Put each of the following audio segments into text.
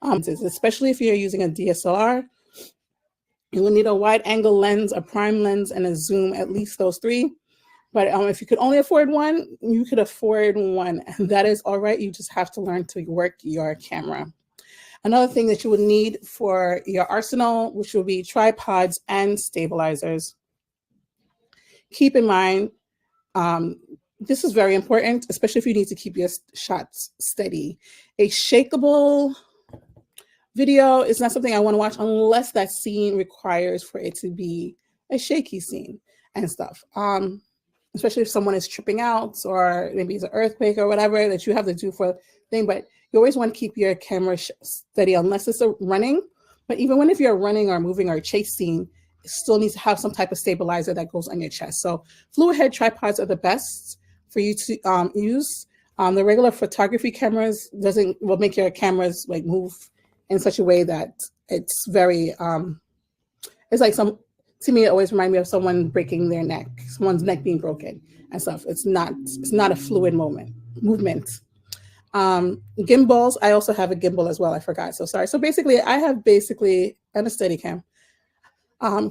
Especially if you're using a DSLR, you will need a wide angle lens, a prime lens, and a zoom, at least those three. But if you could only afford one, you could afford one. And that is all right. You just have to learn to work your camera. Another thing that you would need for your arsenal, which will be tripods and stabilizers. Keep in mind, this is very important, especially if you need to keep your shots steady. A shakeable video is not something I want to watch unless that scene requires for it to be a shaky scene and stuff. Especially if someone is tripping out or maybe it's an earthquake or whatever that you have to do for the thing. But you always want to keep your camera steady unless it's a running. But even if you're running or moving or chase scene, it still needs to have some type of stabilizer that goes on your chest. So fluid head tripods are the best for you to use. The regular photography cameras will make your cameras like move in such a way that it's very, it's like to me, it always reminds me of someone breaking their neck, someone's neck being broken and stuff. It's not a fluid movement. Gimbals, I also have a gimbal as well, I forgot, so sorry. So basically, I have and a Steadicam.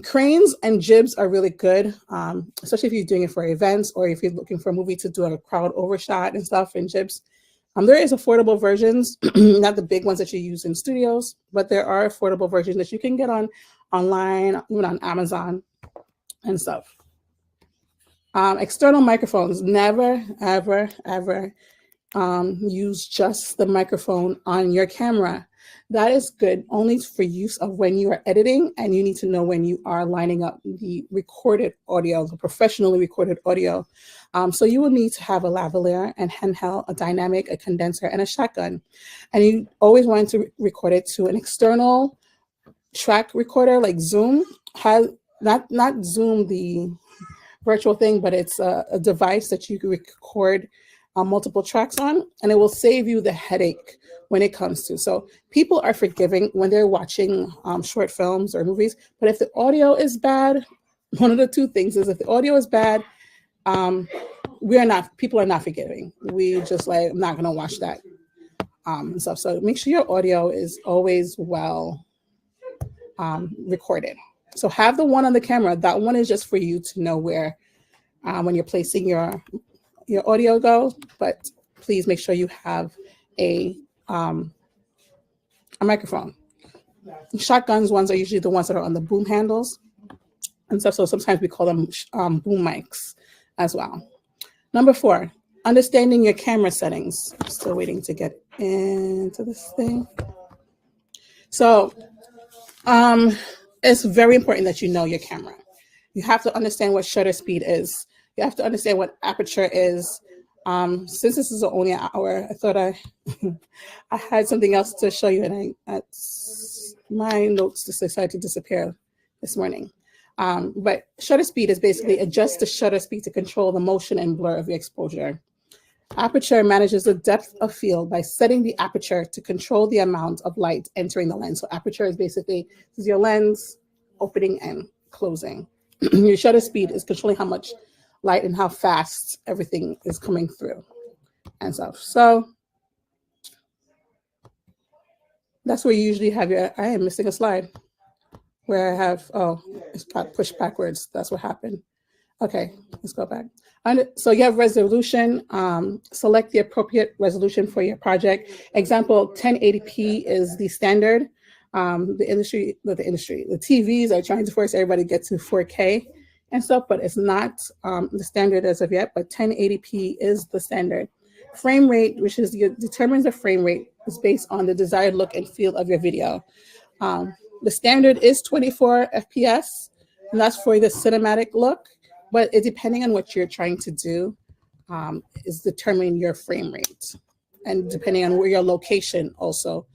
Cranes and jibs are really good, especially if you're doing it for events or if you're looking for a movie to do a crowd overshot and stuff, and jibs. There is affordable versions, not the big ones that you use in studios, but there are affordable versions that you can get online, even on Amazon and stuff. External microphones, never, ever, ever use just the microphone on your camera. That is good only for use of when you are editing and you need to know when you are lining up the recorded audio, the professionally recorded audio. So you will need to have a lavalier and handheld, a dynamic, a condenser, and a shotgun. And you always want to record it to an external track recorder like Zoom. Has not Zoom the virtual thing, but it's a device that you can record multiple tracks on, and it will save you the headache when it comes to. So people are forgiving when they're watching short films or movies, but if the audio is bad, one of the two things is if the audio is bad, people are not forgiving. We just like, I'm not gonna watch that and stuff. So make sure your audio is always well recorded. So have the one on the camera. That one is just for you to know where, when you're placing your audio goes, but please make sure you have a microphone. Shotguns ones are usually the ones that are on the boom handles and stuff. So sometimes we call them boom mics as well. Number 4, understanding your camera settings. I'm still waiting to get into this thing. So it's very important that you know your camera. You have to understand what shutter speed is. You have to understand what aperture is. Since this is only an hour, I thought I had something else to show you, and my notes just decided to disappear this morning. But shutter speed is basically adjust the shutter speed to control the motion and blur of your exposure. Aperture manages the depth of field by setting the aperture to control the amount of light entering the lens. So aperture is basically your lens opening and closing. Your shutter speed is controlling how much light and how fast everything is coming through and stuff. So that's where you usually have I am missing a slide where I have, it's got pushed backwards. That's what happened. Okay, let's go back. So you have resolution, select the appropriate resolution for your project. Example, 1080p is the standard. The TVs are trying to force everybody to get to 4K and stuff, but it's not the standard as of yet, but 1080p is the standard. Frame rate, which determines the frame rate, is based on the desired look and feel of your video. The standard is 24 FPS, and that's for the cinematic look, but it, depending on what you're trying to do, is determining your frame rate. And depending on where your location also,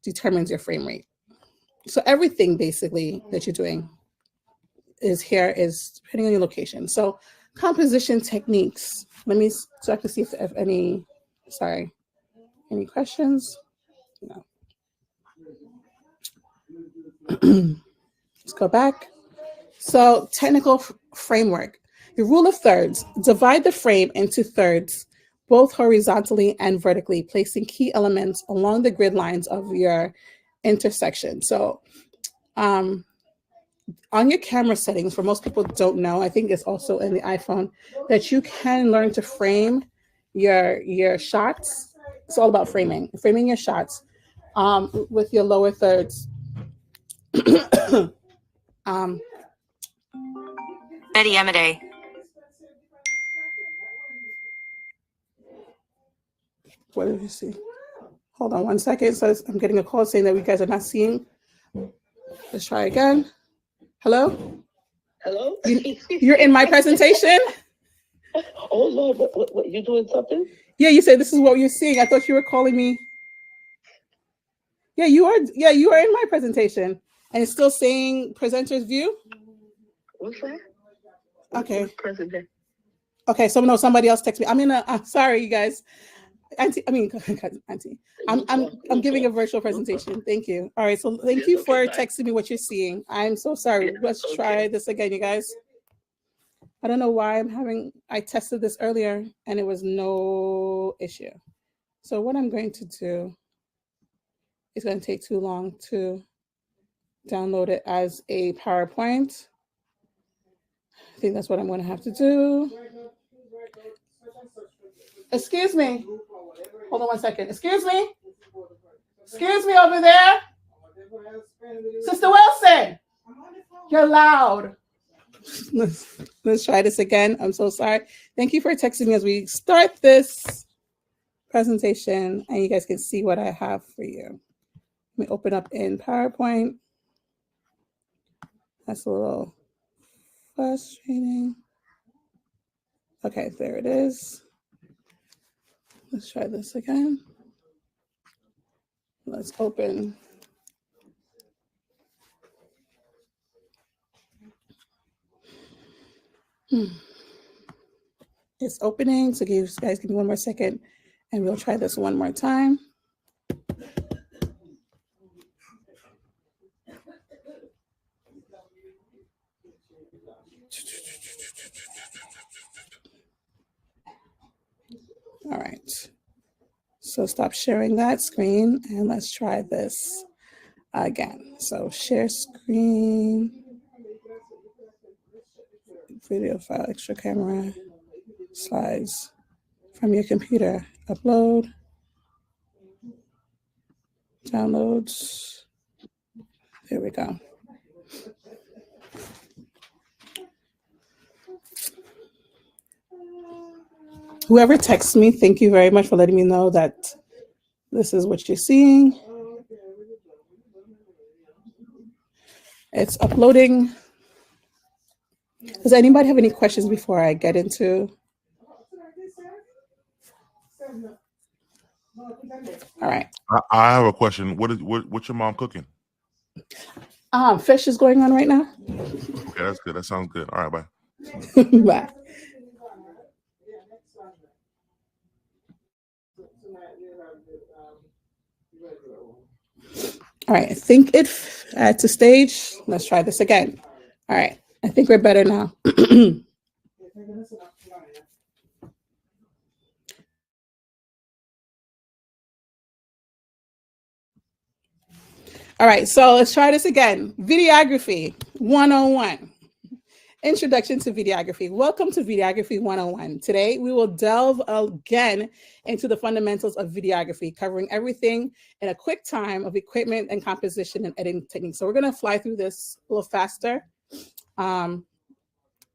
determines your frame rate. So everything basically that you're doing is depending on your location. So composition techniques. Let me check to see if I have any questions? No. Let's go back. So technical framework. The rule of thirds. Divide the frame into thirds both horizontally and vertically, placing key elements along the grid lines of your intersection. So on your camera settings, for most people don't know, I think it's also in the iPhone, that you can learn to frame your shots. It's all about framing your shots with your lower thirds. Betty Amade. What did you see? Hold on 1 second. So I'm getting a call saying that you guys are not seeing. Let's try again. Hello? Hello? You're in my presentation? Oh, Lord, what, you doing something? Yeah, you said this is what you're seeing. I thought you were calling me. Yeah, you are. Yeah, you are in my presentation. And it's still saying presenter's view? What's that? Okay. What's president? Okay, so no, somebody else text me. I'm in a, sorry, you guys. Auntie, I'm giving a virtual presentation. Thank you. All right, so thank you for texting me what you're seeing. I'm so sorry. Let's try this again, you guys. I don't know why I tested this earlier and it was no issue. So what I'm going to do, it's going to take too long to download it as a PowerPoint. I think that's what I'm going to have to do. Excuse me. Hold on 1 second. Excuse me. Excuse me over there. Sister Wilson, you're loud. Let's try this again. I'm so sorry. Thank you for texting me as we start this presentation and you guys can see what I have for you. Let me open up in PowerPoint. That's a little frustrating. Okay, there it is. Let's try this again. Let's open. It's opening, so you guys give me 1 more second and we'll try this one more time. All right, so stop sharing that screen and let's try this again. So share screen, video file, extra camera, slides from your computer, upload, downloads. There we go. Whoever texts me, thank you very much for letting me know that this is what you're seeing. It's uploading. Does anybody have any questions before I get into? All right. I have a question. What's your mom cooking? Fish is going on right now. Okay, that's good. That sounds good. All right, bye. Bye. All right, I think it to stage. Let's try this again. All right, I think we're better now. All right, so let's try this again. Videography 101. Introduction to Videography. Welcome to Videography 101. Today, we will delve again into the fundamentals of videography, covering everything in a quick time of equipment and composition and editing techniques. So we're going to fly through this a little faster.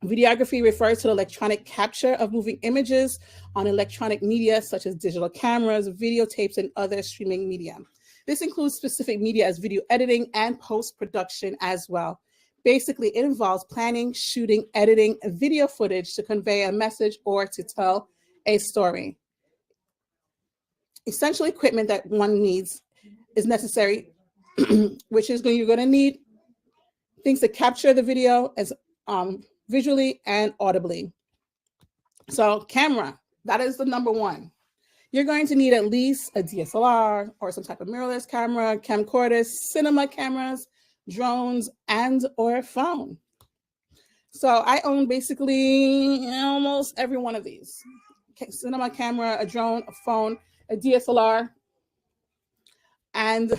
Videography refers to the electronic capture of moving images on electronic media, such as digital cameras, videotapes, and other streaming media. This includes specific media as video editing and post-production as well. Basically, it involves planning, shooting, editing video footage to convey a message or to tell a story. Essential equipment that one needs is necessary, which is you're going to need things to capture the video as visually and audibly. So camera, that is the number one. You're going to need at least a DSLR or some type of mirrorless camera, camcorders, cinema cameras, drones, and or phone. So I own basically almost every one of these. cinema camera, a drone, a phone, a DSLR, and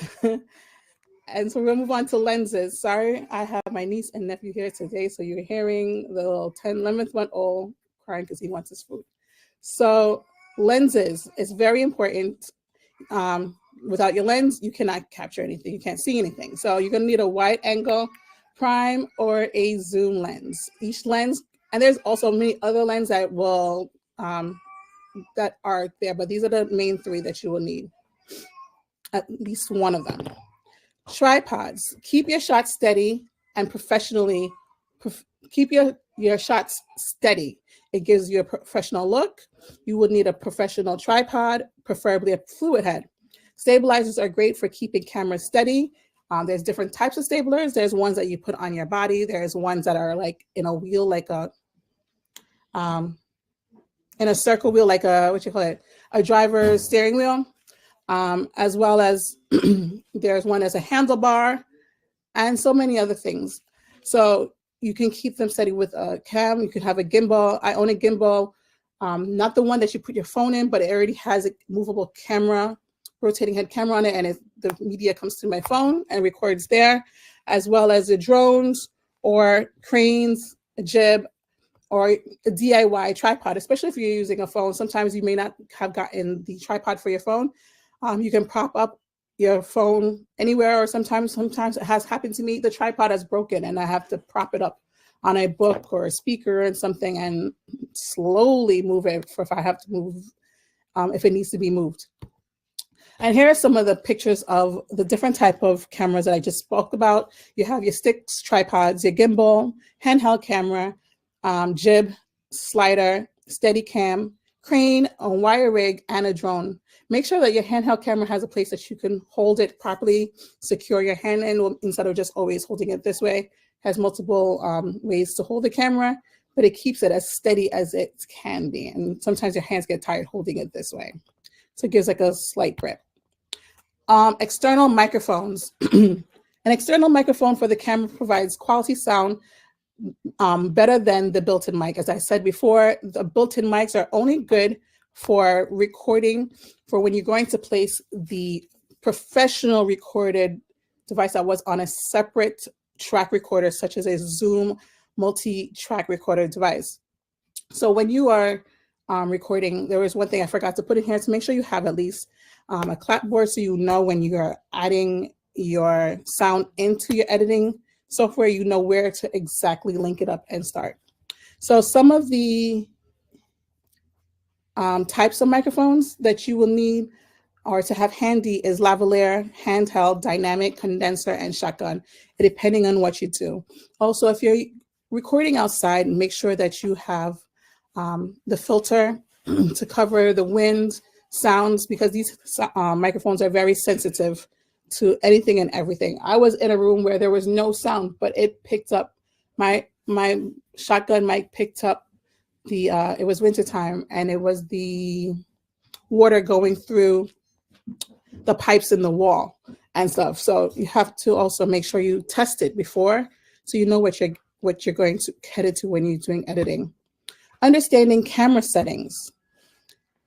and so we'll move on to lenses. Sorry, I have my niece and nephew here today, so you're hearing the little 11-month-old crying because he wants his food. So lenses is very important. Without your lens, you cannot capture anything. You can't see anything. So you're gonna need a wide angle prime or a zoom lens. Each lens, and there's also many other lenses that will that are there, but these are the main three that you will need. At least one of them. Tripods. Keep your shots steady and professionally. Keep your shots steady. It gives you a professional look. You would need a professional tripod, preferably a fluid head. Stabilizers are great for keeping cameras steady. There's different types of stabilizers. There's ones that you put on your body. There's ones that are like in a wheel, like a in a circle wheel, like a driver's steering wheel, as well as there's one as a handlebar, and so many other things. So you can keep them steady with a cam. You can have a gimbal. I own a gimbal, not the one that you put your phone in, but it already has a movable camera, rotating head camera on it, and the media comes to my phone and records there, as well as the drones or cranes, a jib, or a DIY tripod, especially if you're using a phone. Sometimes you may not have gotten the tripod for your phone. You can prop up your phone anywhere, or sometimes it has happened to me, the tripod is broken and I have to prop it up on a book or a speaker and something and slowly move it if I have to move, if it needs to be moved. And here are some of the pictures of the different type of cameras that I just spoke about. You have your sticks, tripods, your gimbal, handheld camera, jib, slider, steady cam, crane, a wire rig, and a drone. Make sure that your handheld camera has a place that you can hold it properly, secure your hand in instead of just always holding it this way. It has multiple ways to hold the camera, but it keeps it as steady as it can be. And sometimes your hands get tired holding it this way. So it gives like a slight grip. External microphones. An external microphone for the camera provides quality sound better than the built-in mic. As I said before, the built-in mics are only good for recording, for when you're going to place the professional recorded device that was on a separate track recorder, such as a Zoom multi-track recorder device. So when you are recording, there was one thing I forgot to put in here to make sure you have at least a clapboard so you know when you are adding your sound into your editing software, you know where to exactly link it up and start. So some of the types of microphones that you will need or to have handy is lavalier, handheld, dynamic, condenser, and shotgun, depending on what you do. Also, if you're recording outside, make sure that you have the filter to cover the wind, sounds, because these microphones are very sensitive to anything and everything. I was in a room where there was no sound, but it picked up, my shotgun mic picked up the, it was wintertime, and it was the water going through the pipes in the wall and stuff. So you have to also make sure you test it before, so you know what you're going to head it to when you're doing editing. Understanding camera settings.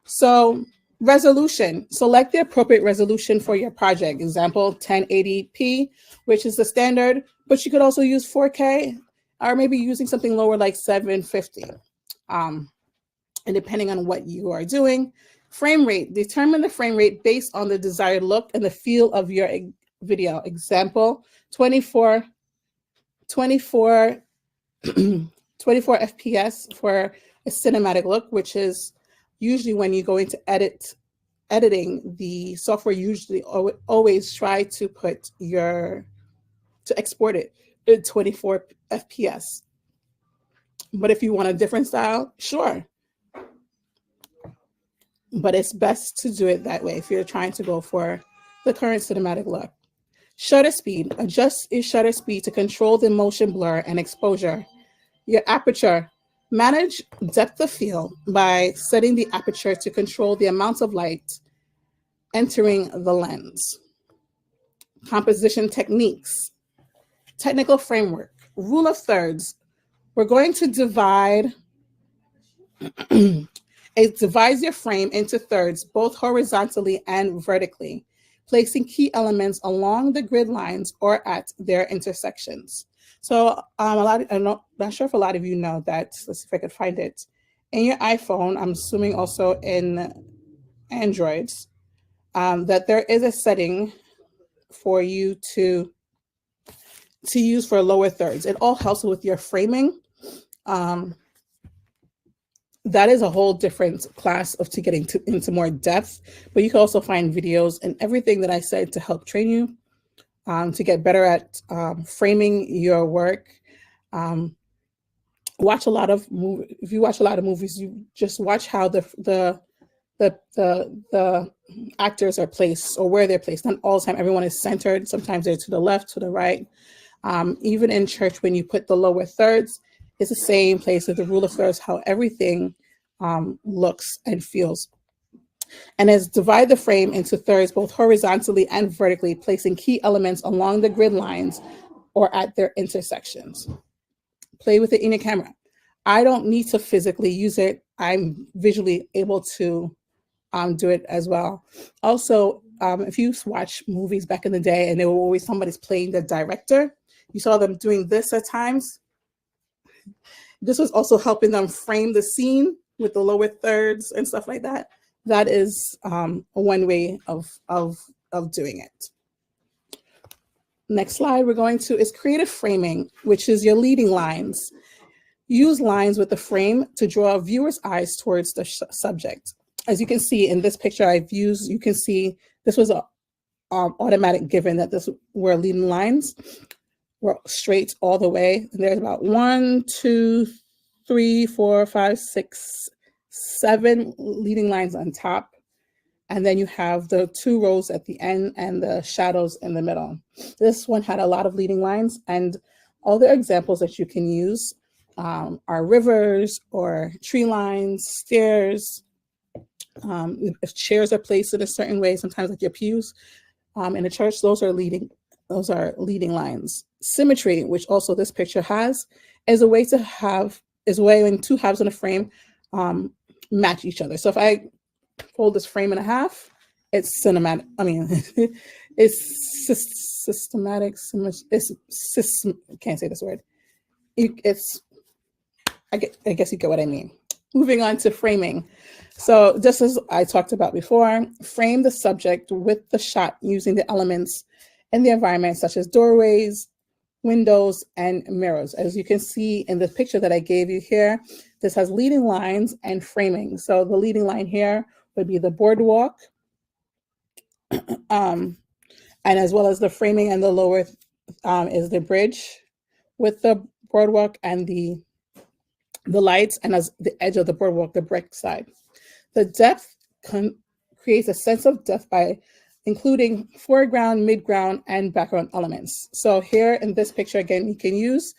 So resolution, select the appropriate resolution for your project. Example, 1080p, which is the standard, but you could also use 4K, or maybe using something lower like 750. And depending on what you are doing. Frame rate, determine the frame rate based on the desired look and the feel of your video. Example, 24 FPS for a cinematic look, which is usually when you go into editing, the software usually always try to export it at 24 FPS. But if you want a different style, sure. But it's best to do it that way if you're trying to go for the current cinematic look. Shutter speed, adjust your shutter speed to control the motion blur and exposure. Your aperture, manage depth of field by setting the aperture to control the amount of light entering the lens. Composition techniques, technical framework, rule of thirds. We're going to divide It divides your frame into thirds, both horizontally and vertically, placing key elements along the grid lines or at their intersections. So I'm not sure if a lot of you know that. Let's see if I could find it. In your iPhone, I'm assuming also in Androids, that there is a setting for you to use for lower thirds. It all helps with your framing. That is a whole different class of to getting into more depth, but you can also find videos and everything that I said to help train you to get better at framing your work. Watch a lot of movies. If you watch a lot of movies, you just watch how the actors are placed or where they're placed. Not all the time everyone is centered. Sometimes they're to the left, to the right. Even in church, when you put the lower thirds, it's the same place with the rule of thirds, how everything looks and feels. And as divide the frame into thirds, both horizontally and vertically, placing key elements along the grid lines or at their intersections. Play with it in your camera. I don't need to physically use it. I'm visually able to do it as well. Also, if you watch movies back in the day and there were always somebody's playing the director, you saw them doing this at times. This was also helping them frame the scene with the lower thirds and stuff like that. That is one way of doing it. Next slide we're going to is creative framing, which is your leading lines. Use lines with the frame to draw viewers' eyes towards the subject. As you can see in this picture I've used, you can see this was a automatic given that this were leading lines. We're straight all the way. And there's about 1, 2, 3, 4, 5, 6, 7 leading lines on top. And then you have the 2 rows at the end and the shadows in the middle. This one had a lot of leading lines, and all the examples that you can use are rivers or tree lines, stairs. If chairs are placed in a certain way, sometimes like your pews in a church, those are leading lines. Symmetry, which also this picture has, is a way to have when 2 halves in a frame match each other. So if I fold this frame in half, it's cinematic. I mean, it's systematic. Can't say this word. I guess you get what I mean. Moving on to framing. So just as I talked about before, frame the subject with the shot using the elements in the environment, such as doorways, windows, and mirrors. As you can see in the picture that I gave you here, this has leading lines and framing. So the leading line here would be the boardwalk, and as well as the framing and the lower is the bridge with the boardwalk and the lights, and as the edge of the boardwalk, the brick side. The depth creates a sense of depth by including foreground, midground, and background elements. So here in this picture, again, you can use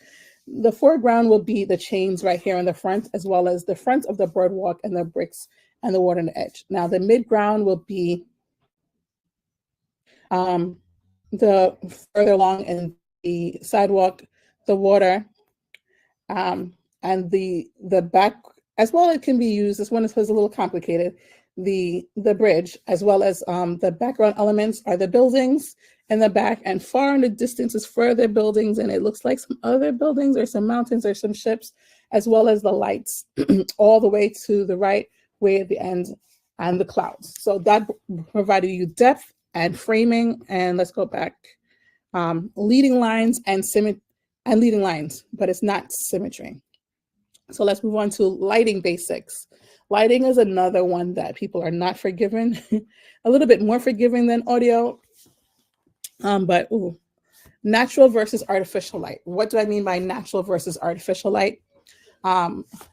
the foreground will be the chains right here in the front, as well as the front of the boardwalk and the bricks and the water on the edge. Now the midground will be the further along in the sidewalk, the water, and the back as well. It can be used. This one is a little complicated. The bridge, as well as the background elements are the buildings in the back, and far in the distance is further buildings, and it looks like some other buildings or some mountains or some ships, as well as the lights all the way to the right, way at the end, and the clouds. So that provided you depth and framing. And let's go back. Leading lines and leading lines, but it's not symmetry. So let's move on to lighting basics. Lighting is another one that people are not forgiven, a little bit more forgiving than audio, but natural versus artificial light. What do I mean by natural versus artificial light?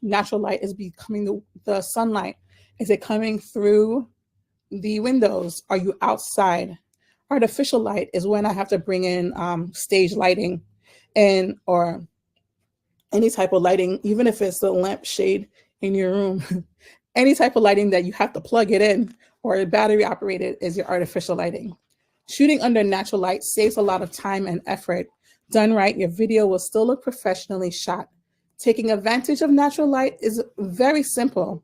Natural light is becoming the sunlight. Is it coming through the windows? Are you outside? Artificial light is when I have to bring in stage lighting and or any type of lighting, even if it's the lampshade in your room, any type of lighting that you have to plug it in or battery operated is your artificial lighting. Shooting under natural light saves a lot of time and effort. Done right, your video will still look professionally shot. Taking advantage of natural light is very simple.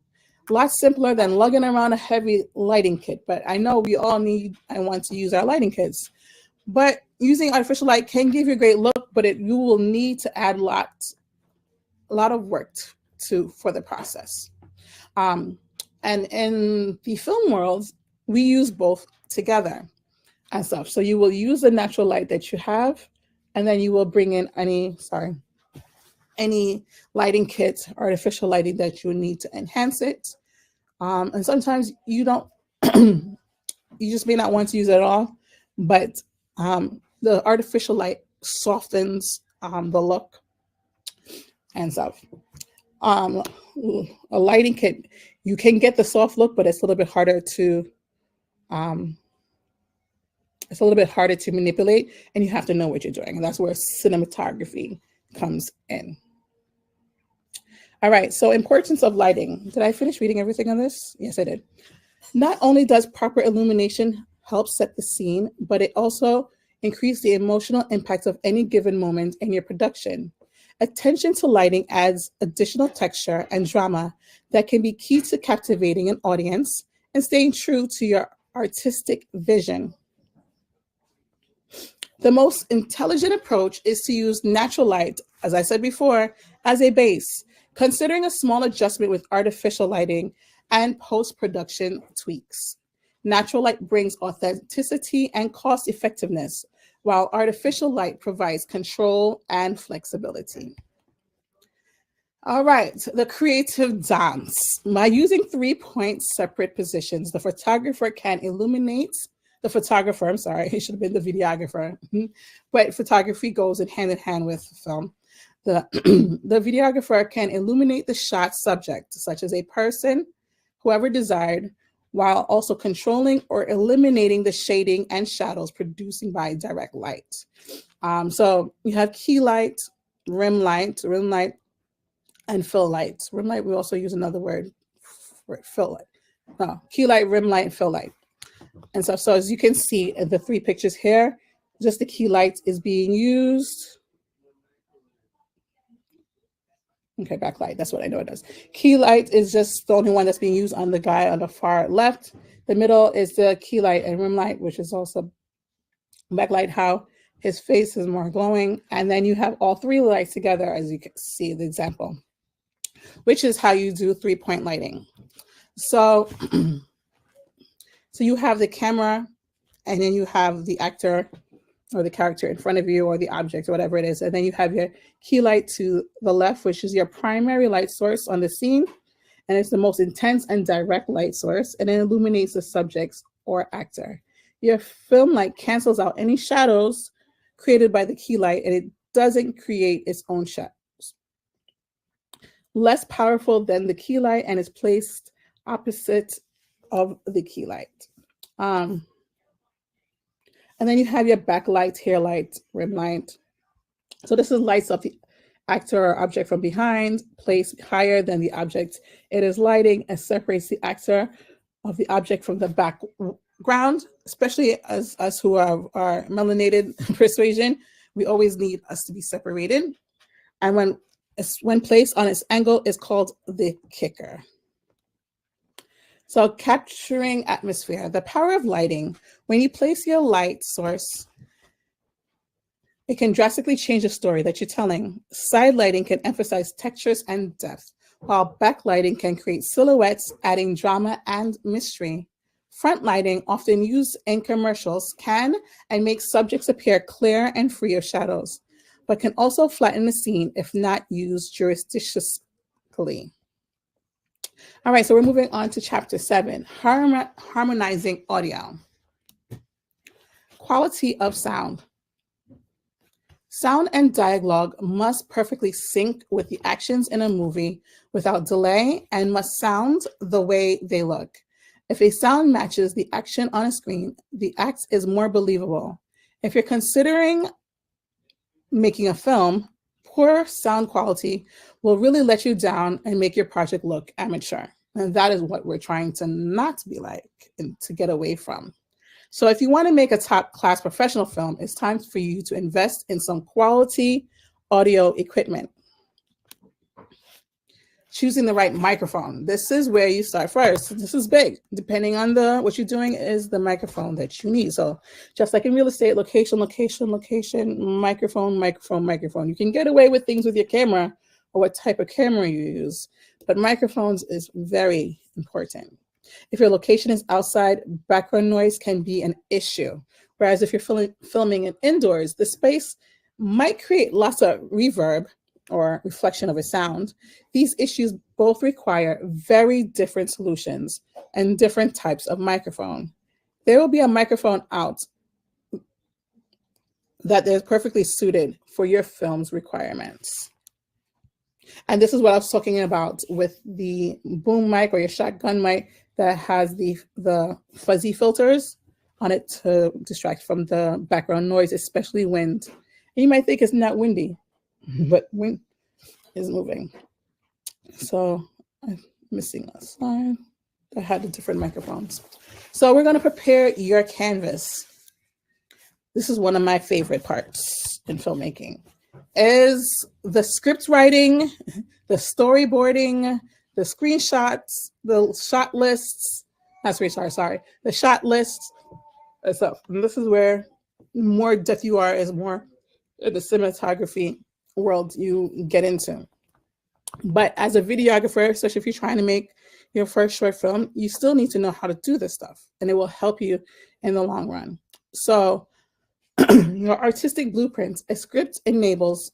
A lot simpler than lugging around a heavy lighting kit, but I know we all need and want to use our lighting kits. But using artificial light can give you a great look, but you will need to add a lot of work for the process. And in the film world, we use both together and stuff. So you will use the natural light that you have, and then you will bring in any lighting kit, artificial lighting that you need to enhance it. And sometimes you don't, you just may not want to use it at all, but the artificial light softens the look and stuff. A lighting kit, you can get the soft look, but it's a little bit harder to manipulate, and you have to know what you're doing. And that's where cinematography comes in. All right, so importance of lighting. Did I finish reading everything on this? Yes, I did. Not only does proper illumination help set the scene, but it also increases the emotional impact of any given moment in your production. Attention to lighting adds additional texture and drama that can be key to captivating an audience and staying true to your artistic vision. The most intelligent approach is to use natural light, as I said before, as a base, considering a small adjustment with artificial lighting and post-production tweaks. Natural light brings authenticity and cost effectiveness, while artificial light provides control and flexibility. All right, the creative dance. By using 3-point separate positions, the photographer can illuminate the photographer, I'm sorry, it should have been the videographer, but photography goes in hand with film. The videographer can illuminate the shot subject, such as a person, whoever desired, while also controlling or eliminating the shading and shadows producing by direct light. So you have key light, rim light, and fill light. Rim light, we also use another word for fill light. No, key light, rim light, and fill light. And so as you can see in the 3 pictures here, just the key light is being used. Okay, backlight, that's what I know it does. Key light is just the only one that's being used on the guy on the far left. The middle is the key light and rim light, which is also backlight, how his face is more glowing. And then you have all 3 lights together, as you can see the example, which is how you do 3-point lighting. So, so you have the camera, and then you have the actor or the character in front of you, or the object, or whatever it is. And then you have your key light to the left, which is your primary light source on the scene. And it's the most intense and direct light source, and it illuminates the subjects or actor. Your film light cancels out any shadows created by the key light, and it doesn't create its own shadows. Less powerful than the key light, and is placed opposite of the key light. And then you have your backlight, hair light, rim light. So this is lights up the actor or object from behind, placed higher than the object. It is lighting and separates the actor of the object from the background, especially as us who are melanated persuasion. We always need us to be separated. And when placed on its angle is called the kicker. So capturing atmosphere, the power of lighting. When you place your light source, it can drastically change the story that you're telling. Side lighting can emphasize textures and depth, while backlighting can create silhouettes, adding drama and mystery. Front lighting, often used in commercials, can and make subjects appear clear and free of shadows, but can also flatten the scene if not used judiciously. All right, so we're moving on to chapter 7, harmonizing audio. Quality of sound. Sound and dialogue must perfectly sync with the actions in a movie without delay, and must sound the way they look. If a sound matches the action on a screen, the act is more believable. If you're considering making a film, poor sound quality will really let you down and make your project look amateur. And that is what we're trying to not be like and to get away from. So if you want to make a top-class professional film, it's time for you to invest in some quality audio equipment. choosing the right microphone. This is where you start first. This is big. Depending on what you're doing is the microphone that you need. So just like in real estate, location, microphone. You can get away with things with your camera or what type of camera you use, but microphones is very important. If your location is outside, background noise can be an issue. Whereas if you're filming it indoors, the space might create lots of reverb or reflection of a sound. These issues both require very different solutions and different types of microphone. There will be a microphone out that is perfectly suited for your film's requirements. And this is what I was talking about with the boom mic or your shotgun mic that has the fuzzy filters on it to distract from the background noise, especially wind. And you might think it's not windy, but wind is moving. So I'm missing a slide that had the different microphones. So we're going to prepare your canvas. This is one of my favorite parts in filmmaking, is the script writing, the storyboarding, the screenshots, the shot lists. The shot lists. So this is where more depth you are is more in the cinematography world you get into. But as a videographer, especially if you're trying to make your first short film, you still need to know how to do this stuff, and it will help you in the long run. So your artistic blueprints, a script enables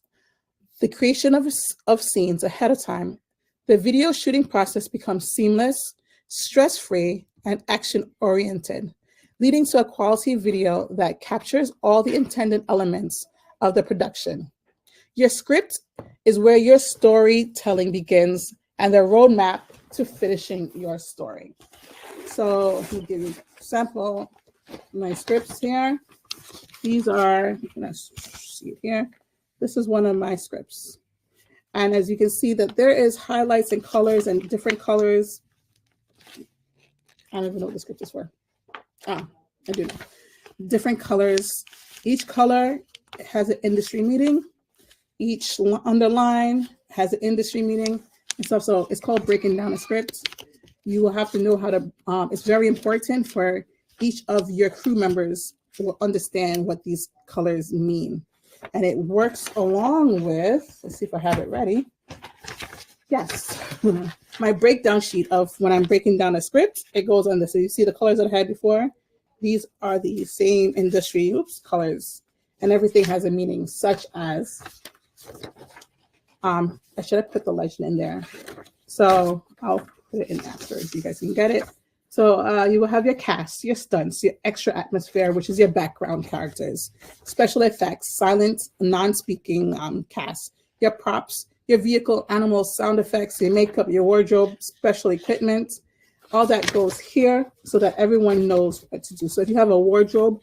the creation of scenes ahead of time. The video shooting process becomes seamless, stress-free, and action-oriented, leading to a quality video that captures all the intended elements of the production. Your script is where your storytelling begins and the roadmap to finishing your story. So let me give you a sample of my scripts here. These are, let's see it here. This is one of my scripts. And as you can see that there is highlights and colors and different colors. I don't even know what the script is for. Ah, I do know. Different colors. Each color has an industry meaning. Each underline has an industry meaning and stuff. So it's called breaking down a script. You will have to know how to, it's very important for each of your crew members to understand what these colors mean. And it works along with, let's see if I have it ready. Yes, my breakdown sheet of when I'm breaking down a script, it goes on this. So you see the colors that I had before? These are the same industry colors, and everything has a meaning, such as, I should have put the legend in there. So I'll put it in after so you guys can get it. So you will have your cast, your stunts, your extra atmosphere, which is your background characters, special effects, silent, non-speaking cast, your props, your vehicle, animals, sound effects, your makeup, your wardrobe, special equipment. All that goes here so that everyone knows what to do. So if you have a wardrobe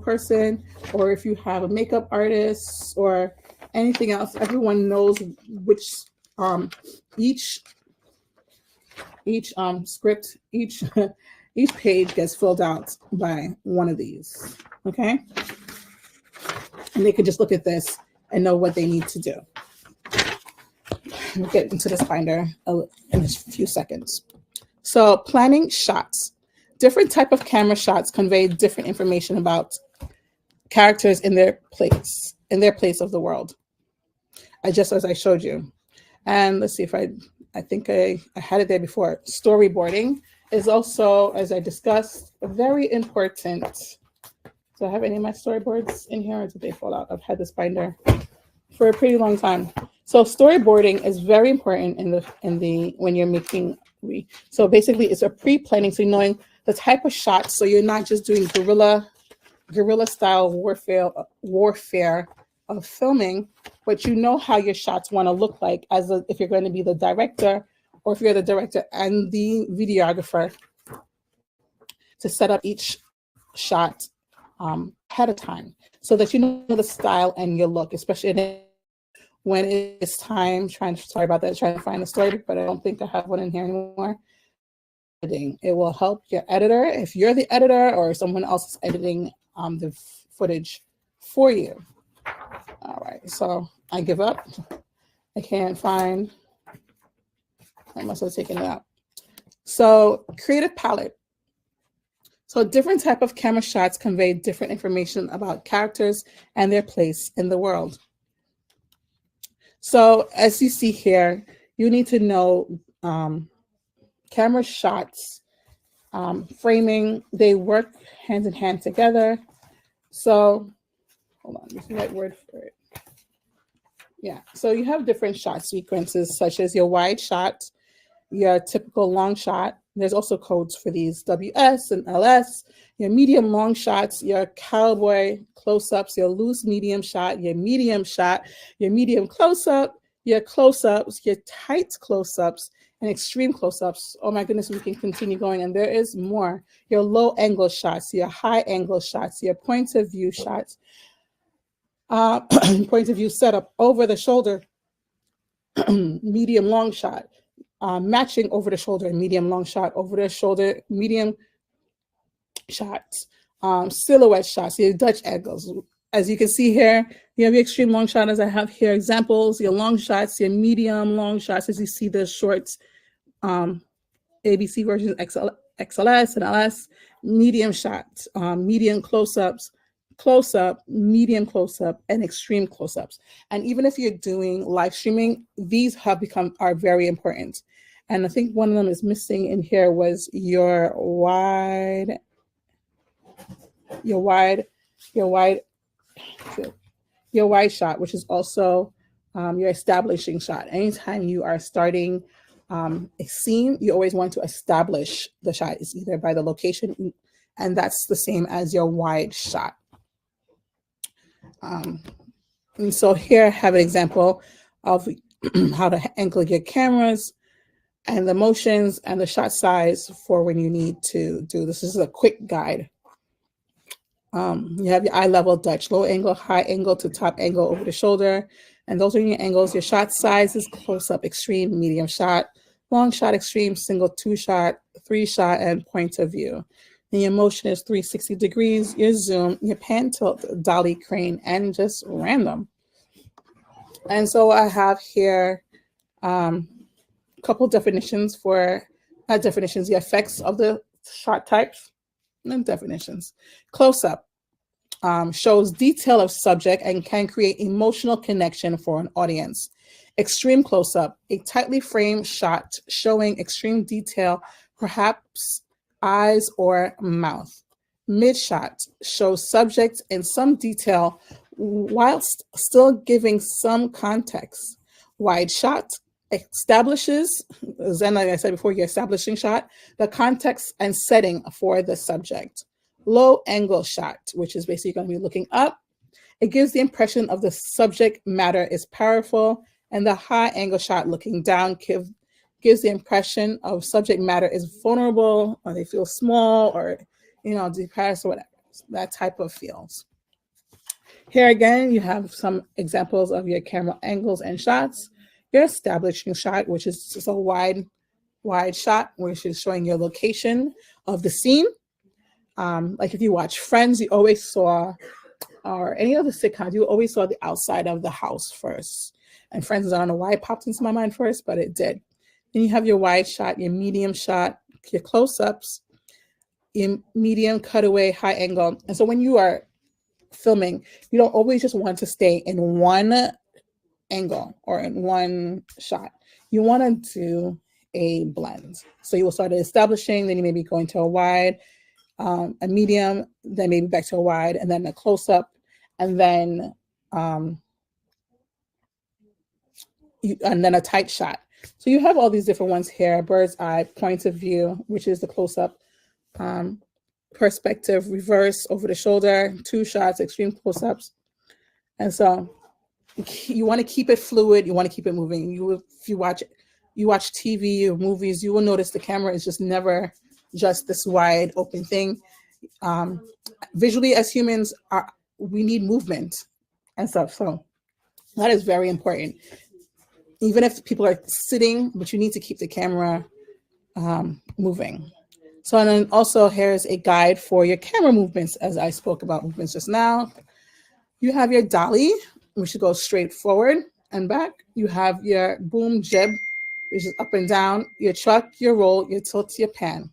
person, or if you have a makeup artist or anything else, everyone knows which each script, each page gets filled out by one of these, okay? And they could just look at this and know what they need to do. We'll get into this binder in a few seconds. So planning shots. Different type of camera shots convey different information about characters in their place of the world. Just as I showed you. And let's see if I think I had it there before. Storyboarding is also, as I discussed, very important. Do I have any of my storyboards in here, or did they fall out? I've had this binder for a pretty long time. So storyboarding is very important when you're making. So basically, it's a pre-planning, so knowing the type of shots. So you're not just doing guerrilla style warfare of filming, but you know how your shots want to look like if you're going to be the director, or if you're the director and the videographer, to set up each shot ahead of time so that you know the style and your look, especially when it's time trying to find a story, but I don't think I have one in here anymore. It will help your editor if you're the editor or someone else is editing the footage for you. All right, so I give up. I can't find. I must have taken it out. So creative palette. So different type of camera shots convey different information about characters and their place in the world. So as you see here, you need to know camera shots, framing, they work hand in hand together. So hold on, what's the right word for it? Yeah, so you have different shot sequences such as your wide shot, your typical long shot. There's also codes for these, WS and LS, your medium long shots, your cowboy close-ups, your loose medium shot, your medium close-up, your close-ups, your tight close-ups, and extreme close-ups. Oh my goodness, we can continue going, and there is more. Your low angle shots, your high angle shots, your point of view shots, point of view setup over the shoulder, medium long shot, matching over the shoulder, medium long shot, over the shoulder, medium shots, silhouette shots, your Dutch angles. As you can see here, you have your extreme long shot, as I have here examples, your long shots, your medium long shots, as you see the shorts, ABC versions, XLS and LS, medium shots, medium close-ups, close-up, medium close-up, and extreme close-ups. And even if you're doing live streaming, these are very important. And I think one of them is missing in here was your wide shot, which is also your establishing shot. Anytime you are starting a scene, you always want to establish the shot. It's either by the location, and that's the same as your wide shot. And so here I have an example of how to angle your cameras and the motions and the shot size for when you need to do this. This is a quick guide. You have your eye level Dutch, low angle, high angle to top angle over the shoulder. And those are your angles. Your shot size is close up, extreme, medium shot, long shot, extreme, single, 2-shot, 3-shot, and point of view. And your motion is 360 degrees, your zoom, your pan, tilt, dolly, crane, and just random. And so I have here a couple definitions for, the effects of the shot types and definitions. Close up shows detail of subject and can create emotional connection for an audience. Extreme close up, a tightly framed shot showing extreme detail, perhaps eyes or mouth. Mid shot shows subject in some detail whilst still giving some context. Wide shot establishes, then like I said before, your establishing shot, the context and setting for the subject. Low angle shot, which is basically going to be looking up. It gives the impression of the subject matter is powerful, and the high angle shot looking down gives the impression of subject matter is vulnerable, or they feel small, or depressed, or whatever. That type of feels. Here again, you have some examples of your camera angles and shots. Your establishing shot, which is just a wide shot, which is showing your location of the scene. Like if you watch Friends, you always saw, or any other sitcoms, you always saw the outside of the house first. And Friends, I don't know why it popped into my mind first, but it did. Then you have your wide shot, your medium shot, your close-ups, your medium cutaway, high angle. And so when you are filming, you don't always just want to stay in one angle or in one shot. You want to do a blend. So you will start establishing, then you may be going to a wide, a medium, then maybe back to a wide, and then a close-up, and then and then a tight shot. So you have all these different ones here: bird's eye, point of view, which is the close-up, perspective, reverse, over the shoulder, 2 shots, extreme close-ups. And so you want to keep it fluid. You want to keep it moving. If you watch TV or movies, you will notice the camera is just never just this wide open thing. Visually, as humans, we need movement and stuff. So that is very important. Even if people are sitting, but you need to keep the camera moving. So, and then also here's a guide for your camera movements, as I spoke about movements just now. You have your dolly, which goes straight forward, and back. You have your boom jib, which is up and down, your truck, your roll, your tilt, your pan.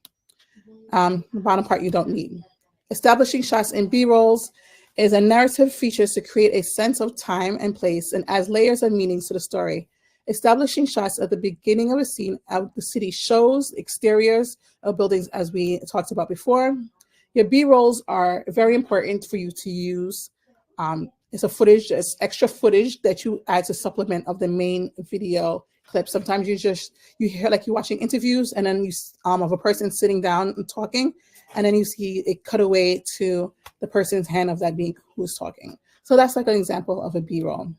The bottom part you don't need. Establishing shots in B-rolls is a narrative feature to create a sense of time and place and adds layers of meanings to the story. Establishing shots at the beginning of a scene of the city shows, exteriors of buildings, as we talked about before. Your B-rolls are very important for you to use. It's extra footage that you add to supplement of the main video clip. Sometimes you hear like you're watching interviews and then you of a person sitting down and talking, and then you see it cut away to the person's hand of that being who's talking. So that's like an example of a B-roll.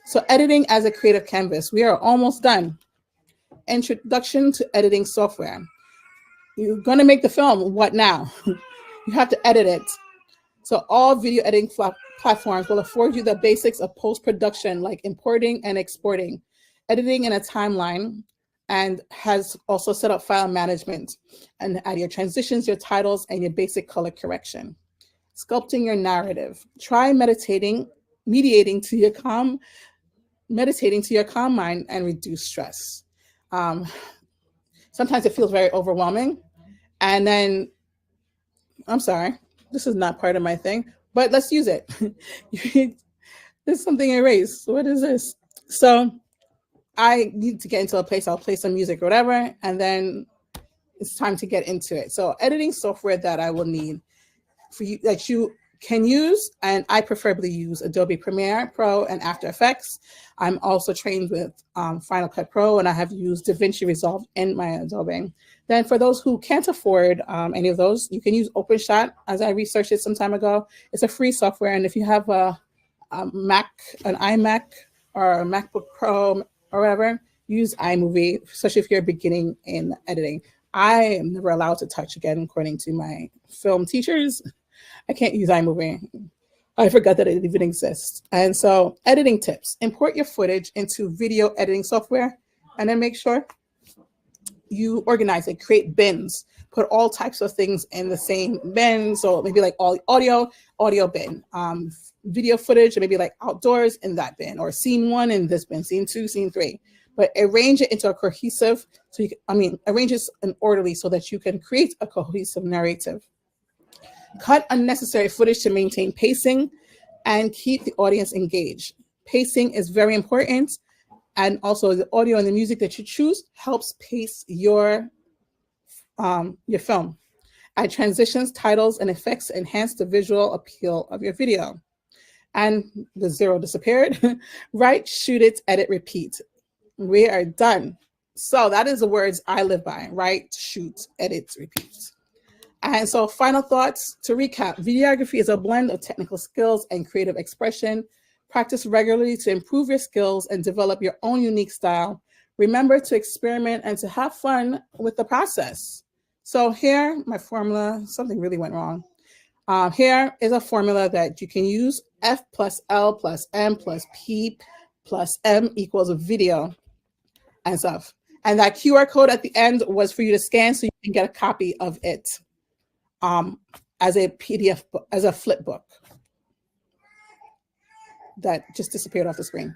So editing as a creative canvas. We are almost done. Introduction to editing software. You're going to make the film. What now? You have to edit it. So all video editing platforms will afford you the basics of post-production, like importing and exporting, editing in a timeline, and has also set up file management and add your transitions, your titles, and your basic color correction. Sculpting your narrative. Try meditating to your calm mind and reduce stress. Sometimes it feels very overwhelming. And then, I'm sorry, this is not part of my thing, but let's use it. There's something erased. What is this? So I need to get into a place, I'll play some music or whatever, and then it's time to get into it. So editing software that I will need for you, that you can use, and I preferably use Adobe Premiere Pro and After Effects. I'm also trained with Final Cut Pro, and I have used DaVinci Resolve in my Adobe. Then for those who can't afford any of those, you can use OpenShot, as I researched it some time ago. It's a free software, and if you have a Mac, an iMac or a MacBook Pro or whatever, use iMovie, especially if you're beginning in editing. I am never allowed to touch again, according to my film teachers. I can't use iMovie. I forgot that it even exists. And so editing tips, import your footage into video editing software, and then make sure you organize it, create bins, put all types of things in the same bin. So maybe like all audio bin, video footage, or maybe like outdoors in that bin, or scene 1 in this bin, scene 2, scene 3. But arrange it into a cohesive, arrange it in orderly so that you can create a cohesive narrative. Cut unnecessary footage to maintain pacing and keep the audience engaged. Pacing is very important, and also the audio and the music that you choose helps pace your film. Add transitions, titles, and effects to enhance the visual appeal of your video. And the 0 disappeared. Write, shoot it, edit, repeat. We are done. So that is the words I live by: write, shoot, edit, repeat. And so final thoughts to recap: videography is a blend of technical skills and creative expression. Practice regularly to improve your skills and develop your own unique style. Remember to experiment and to have fun with the process. So here, my formula, something really went wrong. Here is a formula that you can use: F plus L plus M plus P plus M equals a video and stuff. And that QR code at the end was for you to scan so you can get a copy of it as a PDF, as a flip book. That just disappeared off the screen.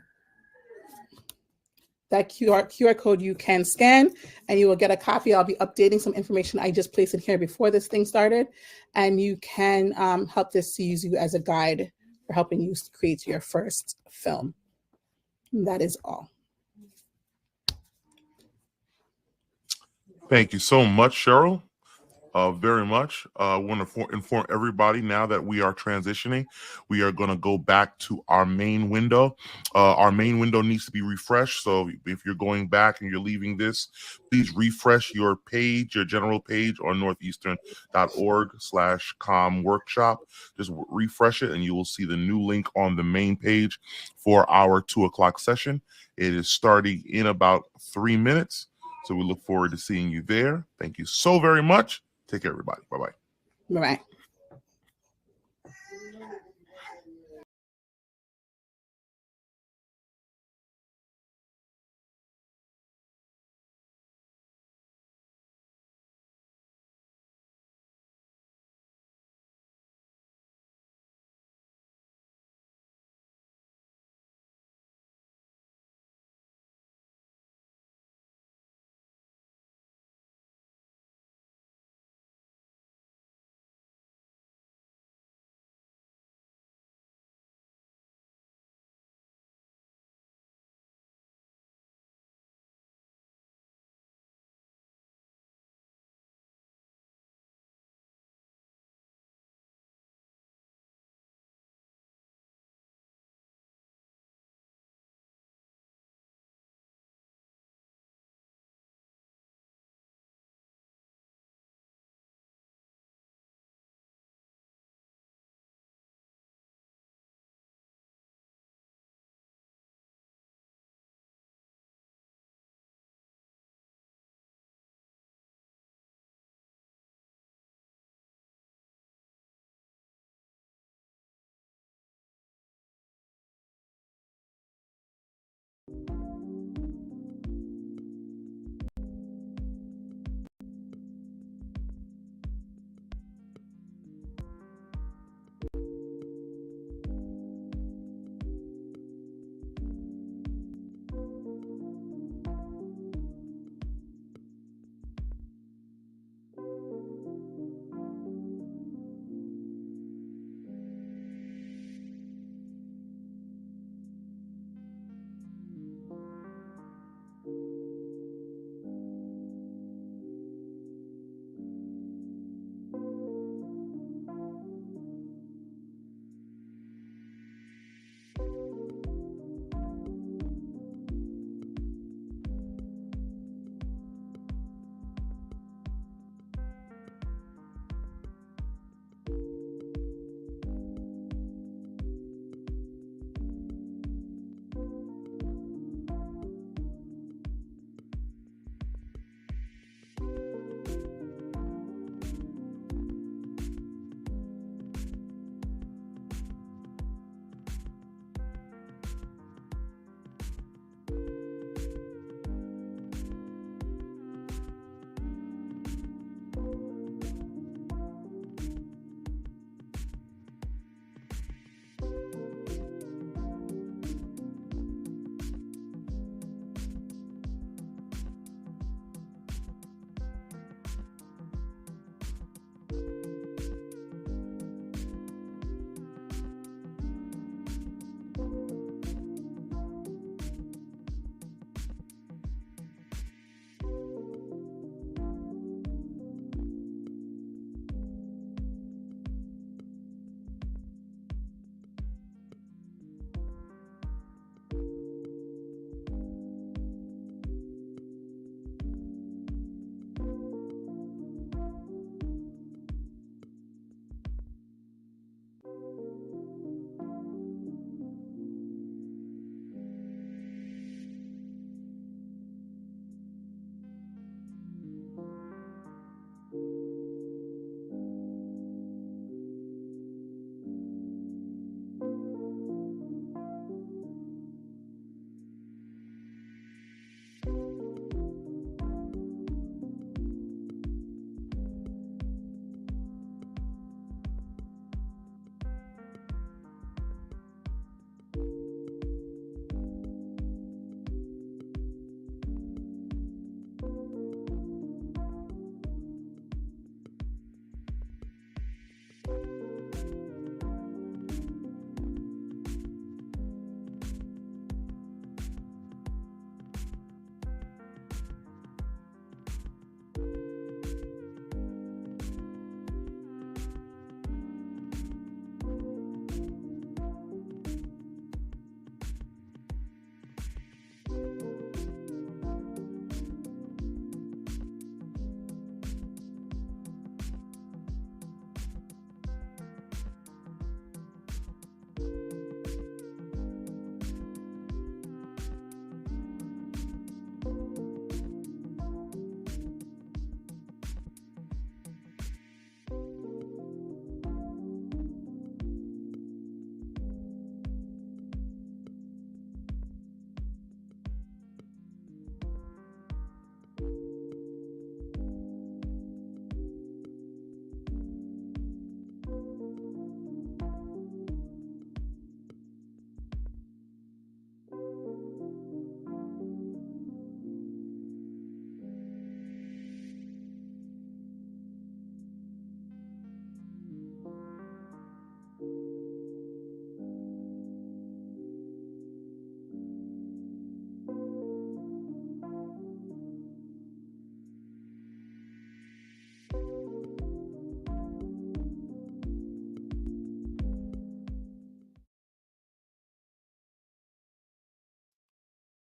That QR code you can scan and you will get a copy. I'll be updating some information I just placed in here before this thing started. And you can help this to use you as a guide for helping you create your first film. And that is all. Thank you so much, Cheryl. Very much. I want to inform everybody now that we are transitioning. We are going to go back to our main window. Our main window needs to be refreshed. So if you're going back and you're leaving this, please refresh your page, your general page on northeastern.org/com workshop. Just refresh it and you will see the new link on the main page for our 2 o'clock session. It is starting in about 3 minutes. So we look forward to seeing you there. Thank you so very much. Take care, everybody. Bye-bye. Bye-bye.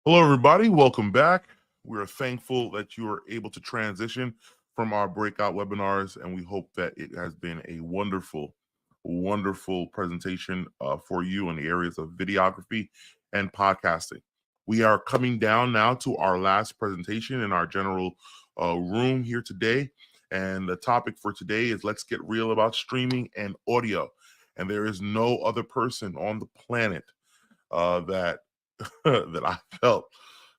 Hello, everybody. Welcome back. We're thankful that you are able to transition from our breakout webinars, and we hope that it has been a wonderful, wonderful presentation for you in the areas of videography and podcasting. We are coming down now to our last presentation in our general room here today, and the topic for today is let's get real about streaming and audio. And there is no other person on the planet that that I felt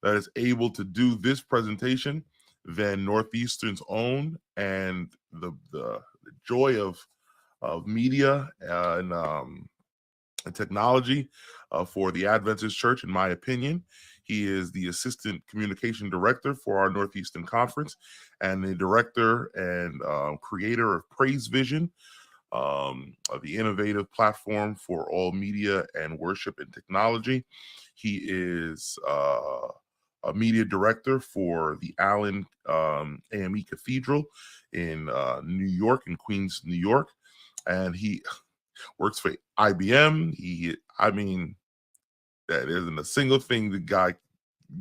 that is able to do this presentation than Northeastern's own, and the joy of media and technology for the Adventist Church. In my opinion, he is the assistant communication director for our Northeastern Conference and the director and creator of Praise Vision, of the innovative platform for all media and worship and technology. He is a media director for the Allen AME Cathedral in New York, in Queens, New York, and he works for IBM. That isn't a single thing the guy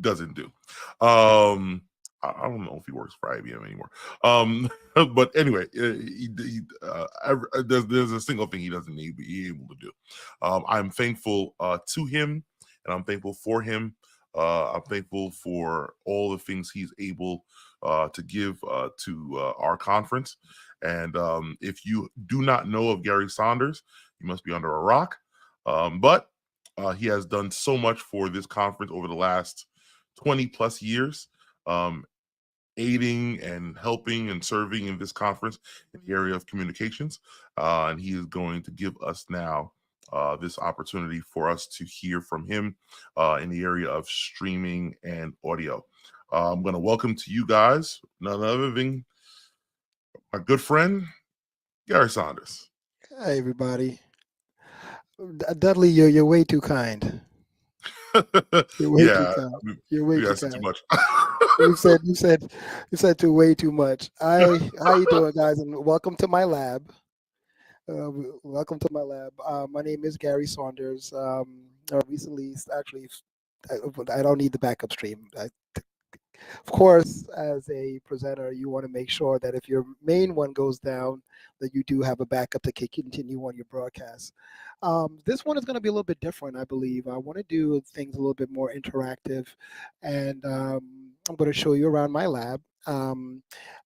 doesn't do. I don't know if he works for IBM anymore. But anyway, there's a single thing he doesn't need be able to do. I'm thankful to him, and I'm thankful for him. I'm thankful for all the things he's able to give to our conference. And if you do not know of Gary Saunders, you must be under a rock. But he has done so much for this conference over the last 20 plus years, aiding and helping and serving in this conference in the area of communications. And he is going to give us now this opportunity for us to hear from him in the area of streaming and audio. I'm going to welcome to you guys none other than my good friend, Gary Saunders. Hi, everybody. Dudley, you're way too kind. You're way too kind. You're way too Yes, kind. too much. you said way too much. How you doing, guys? And welcome to my lab. Welcome to my lab. My name is Gary Saunders. Recently, actually, I don't need the backup stream. Of course, as a presenter, you want to make sure that if your main one goes down, that you do have a backup to continue on your broadcast. This one is going to be a little bit different, I believe. I want to do things a little bit more interactive, and I'm going to show you around my lab. And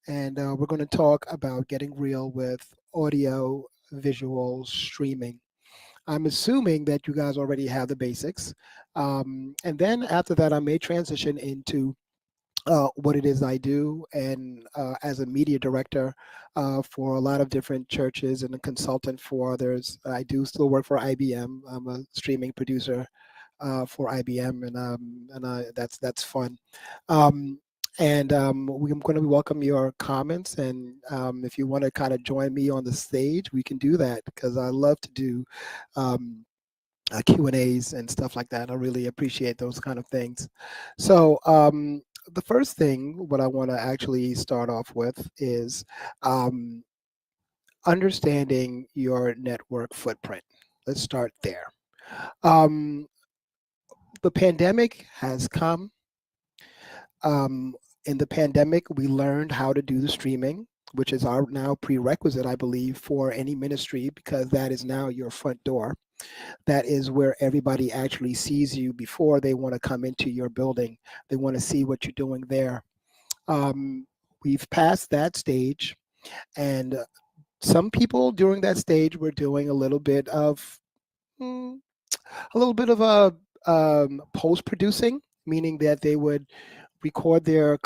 we're going to talk about getting real with audio visual streaming. I'm assuming that you guys already have the basics. And then after that, I may transition into what it is I do, and as a media director for a lot of different churches and a consultant for others. I do still work for IBM. I'm a streaming producer for IBM, and that's fun. We're going to welcome your comments, and if you want to kind of join me on the stage, we can do that, because I love to do Q&As and stuff like that. I really appreciate those kind of things. So the first thing, what I want to actually start off with is understanding your network footprint. Let's start there. The pandemic has come. In the pandemic, we learned how to do the streaming, which is our now prerequisite, I believe, for any ministry, because that is now your front door. That is where everybody actually sees you before they want to come into your building. They want to see what you're doing there. We've passed that stage, and some people during that stage were doing a little bit of post-producing, meaning that they would record their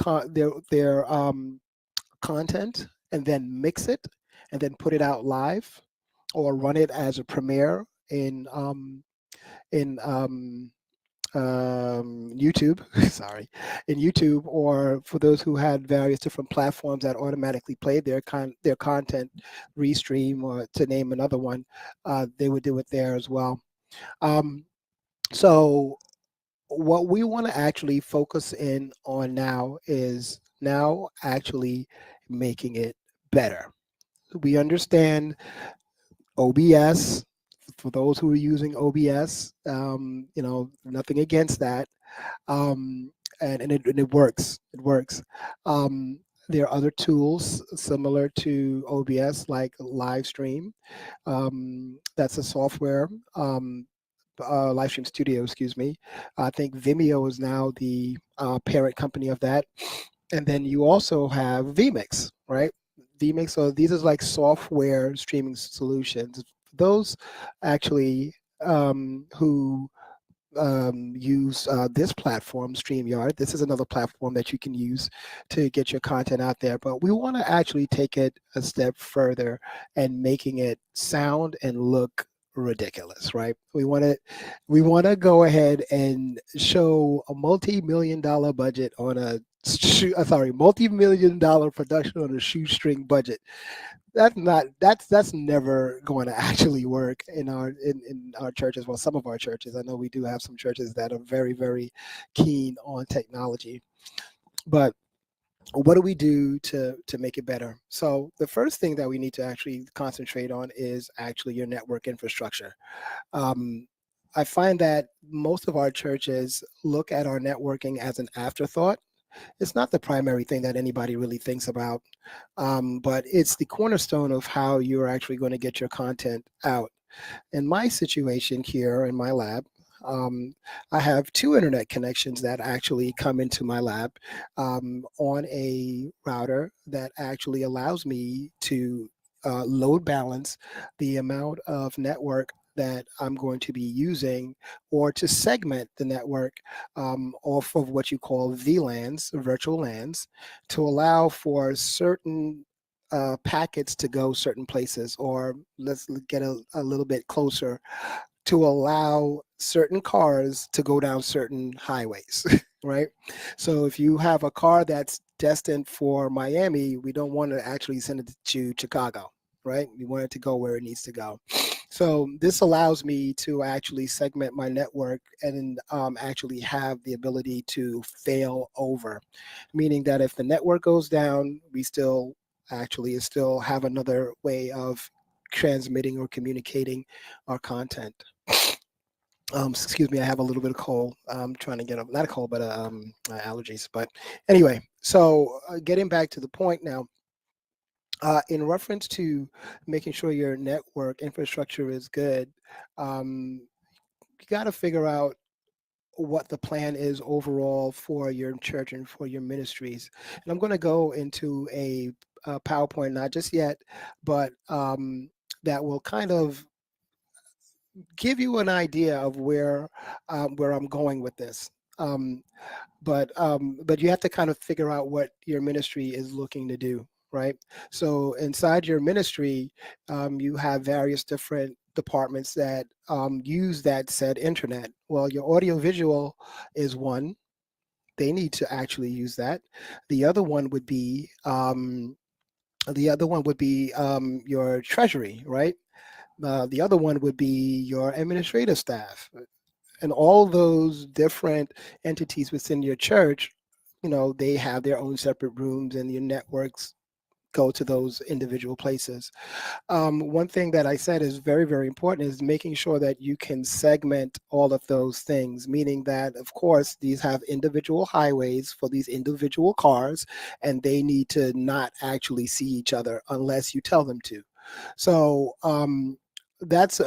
content and then mix it and then put it out live, or run it as a premiere in YouTube, sorry, in YouTube, or for those who had various different platforms that automatically played their content, Restream, or to name another one, they would do it there as well. So what we want to actually focus in on now is actually making it better. We understand OBS. For those who are using OBS, nothing against that. And it works. It works. Um, there are other tools similar to OBS, like Live Stream. That's a software. Live Stream Studio, excuse me. I think Vimeo is now the parent company of that. And then you also have vMix, right? vMix. So these are like software streaming solutions. Those actually who use this platform, StreamYard. This is another platform that you can use to get your content out there. But we want to actually take it a step further and making it sound and look ridiculous, right? We want to go ahead and show a multi-million-dollar budget on a multi-million-dollar production on a shoestring budget. That's never going to actually work in our churches. Well, some of our churches. I know we do have some churches that are very, very keen on technology. But what do we do to make it better? So the first thing that we need to actually concentrate on is actually your network infrastructure. um, I find that most of our churches look at our networking as an afterthought. It's not the primary thing that anybody really thinks about, but it's the cornerstone of how you're actually going to get your content out. In my situation here in my lab, I have two internet connections that actually come into my lab on a router that actually allows me to load balance the amount of network that I'm going to be using, or to segment the network off of what you call VLANs, virtual LANs, to allow for certain packets to go certain places, or let's get a little bit closer, to allow certain cars to go down certain highways, right? So if you have a car that's destined for Miami, we don't want to actually send it to Chicago, right? We want it to go where it needs to go. So this allows me to actually segment my network and actually have the ability to fail over, meaning that if the network goes down, we still have another way of transmitting or communicating our content. Excuse me, I have a little bit of cold. I'm trying to get up, not a cold, but allergies. But anyway, so getting back to the point now, in reference to making sure your network infrastructure is good, you got to figure out what the plan is overall for your church and for your ministries. And I'm going to go into a PowerPoint, not just yet, but that will kind of give you an idea of where I'm going with this. Um, but you have to kind of figure out what your ministry is looking to do, right? So inside your ministry, you have various different departments that use that said internet. Well, your audio visual is one. They need to actually use that. The other one would be your treasury, right? The other one would be your administrative staff, and all those different entities within your church. They have their own separate rooms, and your networks go to those individual places. One thing that I said is very, very important is making sure that you can segment all of those things, meaning that, of course, these have individual highways for these individual cars, and they need to not actually see each other unless you tell them to. So that's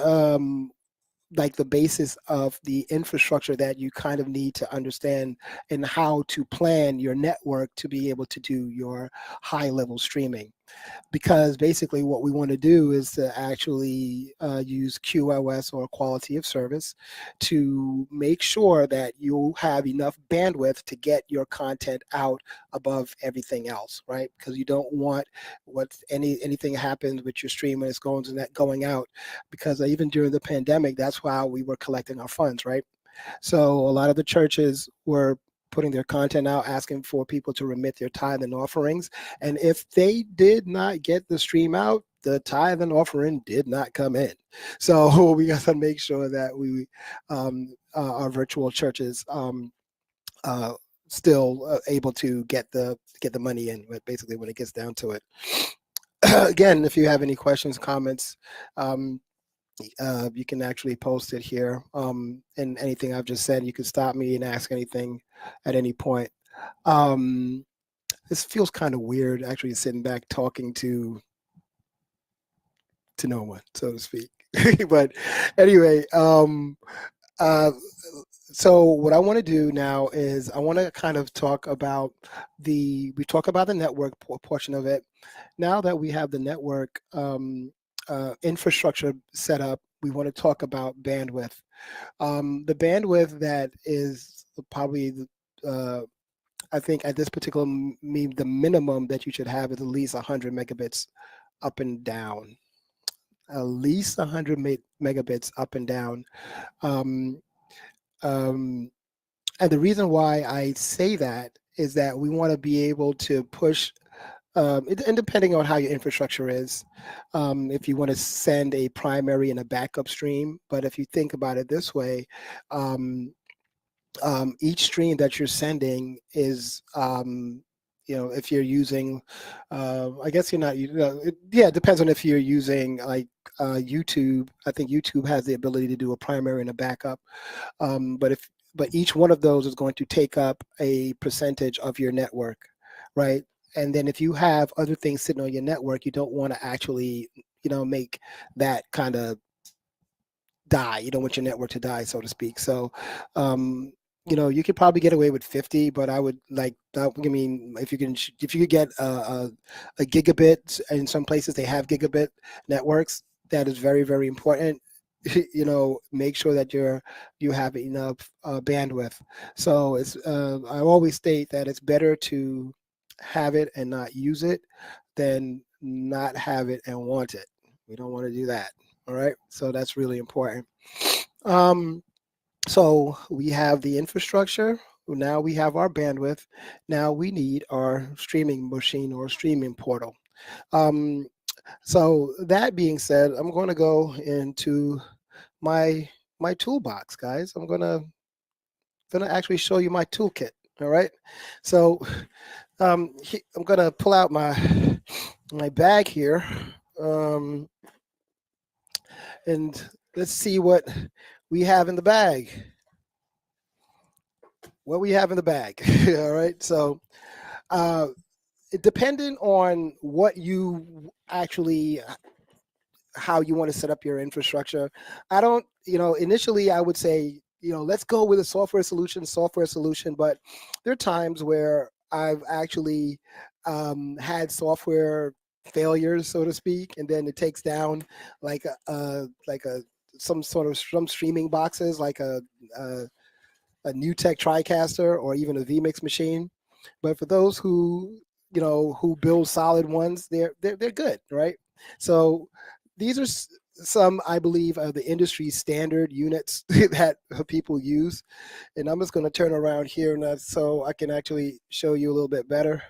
like the basis of the infrastructure that you kind of need to understand, and how to plan your network to be able to do your high level streaming. Because basically what we want to do is to actually use QoS, or quality of service, to make sure that you have enough bandwidth to get your content out above everything else, right? Because you don't want anything happens with your stream and it's going out, because even during the pandemic, that's how we were collecting our funds, right? So a lot of the churches were putting their content out, asking for people to remit their tithe and offerings. And if they did not get the stream out, the tithe and offering did not come in. So we got to make sure that our virtual churches still able to get the money in. But basically, when it gets down to it, again, if you have any questions, comments, You can actually post it here. And anything I've just said, you can stop me and ask anything at any point. Um, this feels kind of weird, actually, sitting back talking to no one, so to speak. But anyway, uh, so what I want to do now is I want to kind of talk about we talk about the network portion of it. Now that we have the network infrastructure set up, we want to talk about bandwidth. The bandwidth that is probably I think at this particular the minimum that you should have is at least 100 megabits up and down. At least 100 megabits up and down. Um, um, and the reason why I say that is that we want to be able to push, and depending on how your infrastructure is, if you want to send a primary and a backup stream. But if you think about it this way, um, each stream that you're sending is, if you're using, I guess you're not, yeah, it depends on if you're using like YouTube. I think YouTube has the ability to do a primary and a backup. But each one of those is going to take up a percentage of your network, right? And then if you have other things sitting on your network, you don't want to actually, make that kind of die. You don't want your network to die, so to speak. So, you could probably get away with 50, but I would like, I mean, if you could get a gigabit, in some places they have gigabit networks, that is very, very important. Make sure that you have enough bandwidth. So I always state that it's better to have it and not use it than not have it and want it. We don't want to do that. All right. So that's really important. So we have the infrastructure. Now we have our bandwidth. Now we need our streaming machine or streaming portal. So that being said, I'm going to go into my toolbox, guys. I'm gonna actually show you my toolkit. All right. So I'm gonna pull out my bag here, and let's see what we have in the bag. What we have in the bag. All right. So depending on what you actually, how you want to set up your infrastructure. I don't, initially I would say, let's go with a software solution, but there are times where I've actually had software failures, so to speak, and then it takes down like some streaming boxes, like a new tech TriCaster or even a vMix machine. But for those who build solid ones, they're good, right? So these are some, I believe, of the industry standard units that people use. And I'm just going to turn around here now so I can actually show you a little bit better.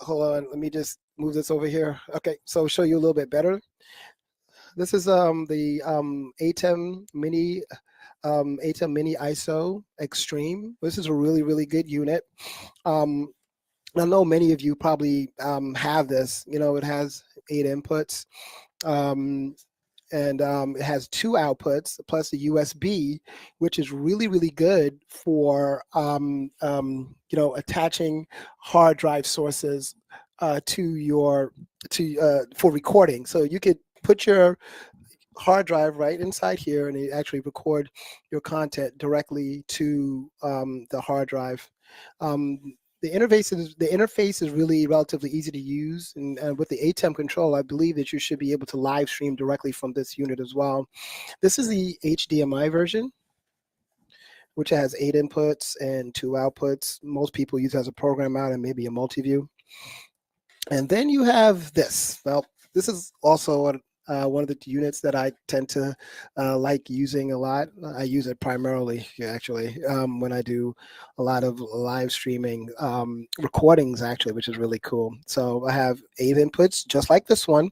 Hold on, let me just move this over here. Okay, so show you a little bit better. This is the ATEM Mini ATEM Mini ISO Extreme. This is a really, really good unit. I know many of you probably have this. It has 8 inputs, and it has 2 outputs plus a USB, which is really, really good for attaching hard drive sources for recording. So you could put your hard drive right inside here, and it actually record your content directly to the hard drive. The interface is really relatively easy to use, and with the ATEM control, I believe that you should be able to live stream directly from this unit as well. This is the HDMI version, which has 8 inputs and 2 outputs. Most people use it as a program out and maybe a multi-view. And then you have this. Well, this is also one of the units that I tend to like using a lot. I use it primarily, actually, when I do a lot of live streaming recordings, actually, which is really cool. So I have 8 inputs, just like this one,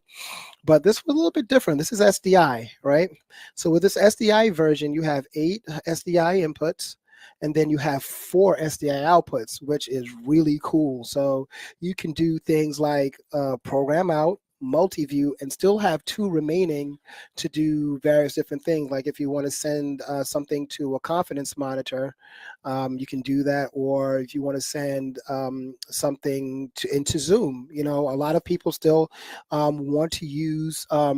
but this was a little bit different. This is SDI, right? So with this SDI version, you have 8 SDI inputs, and then you have 4 SDI outputs, which is really cool. So you can do things like program out, multi-view and still have two remaining to do various different things. Like if you want to send something to a confidence monitor, you can do that. Or if you want to send something into Zoom, a lot of people still want to use a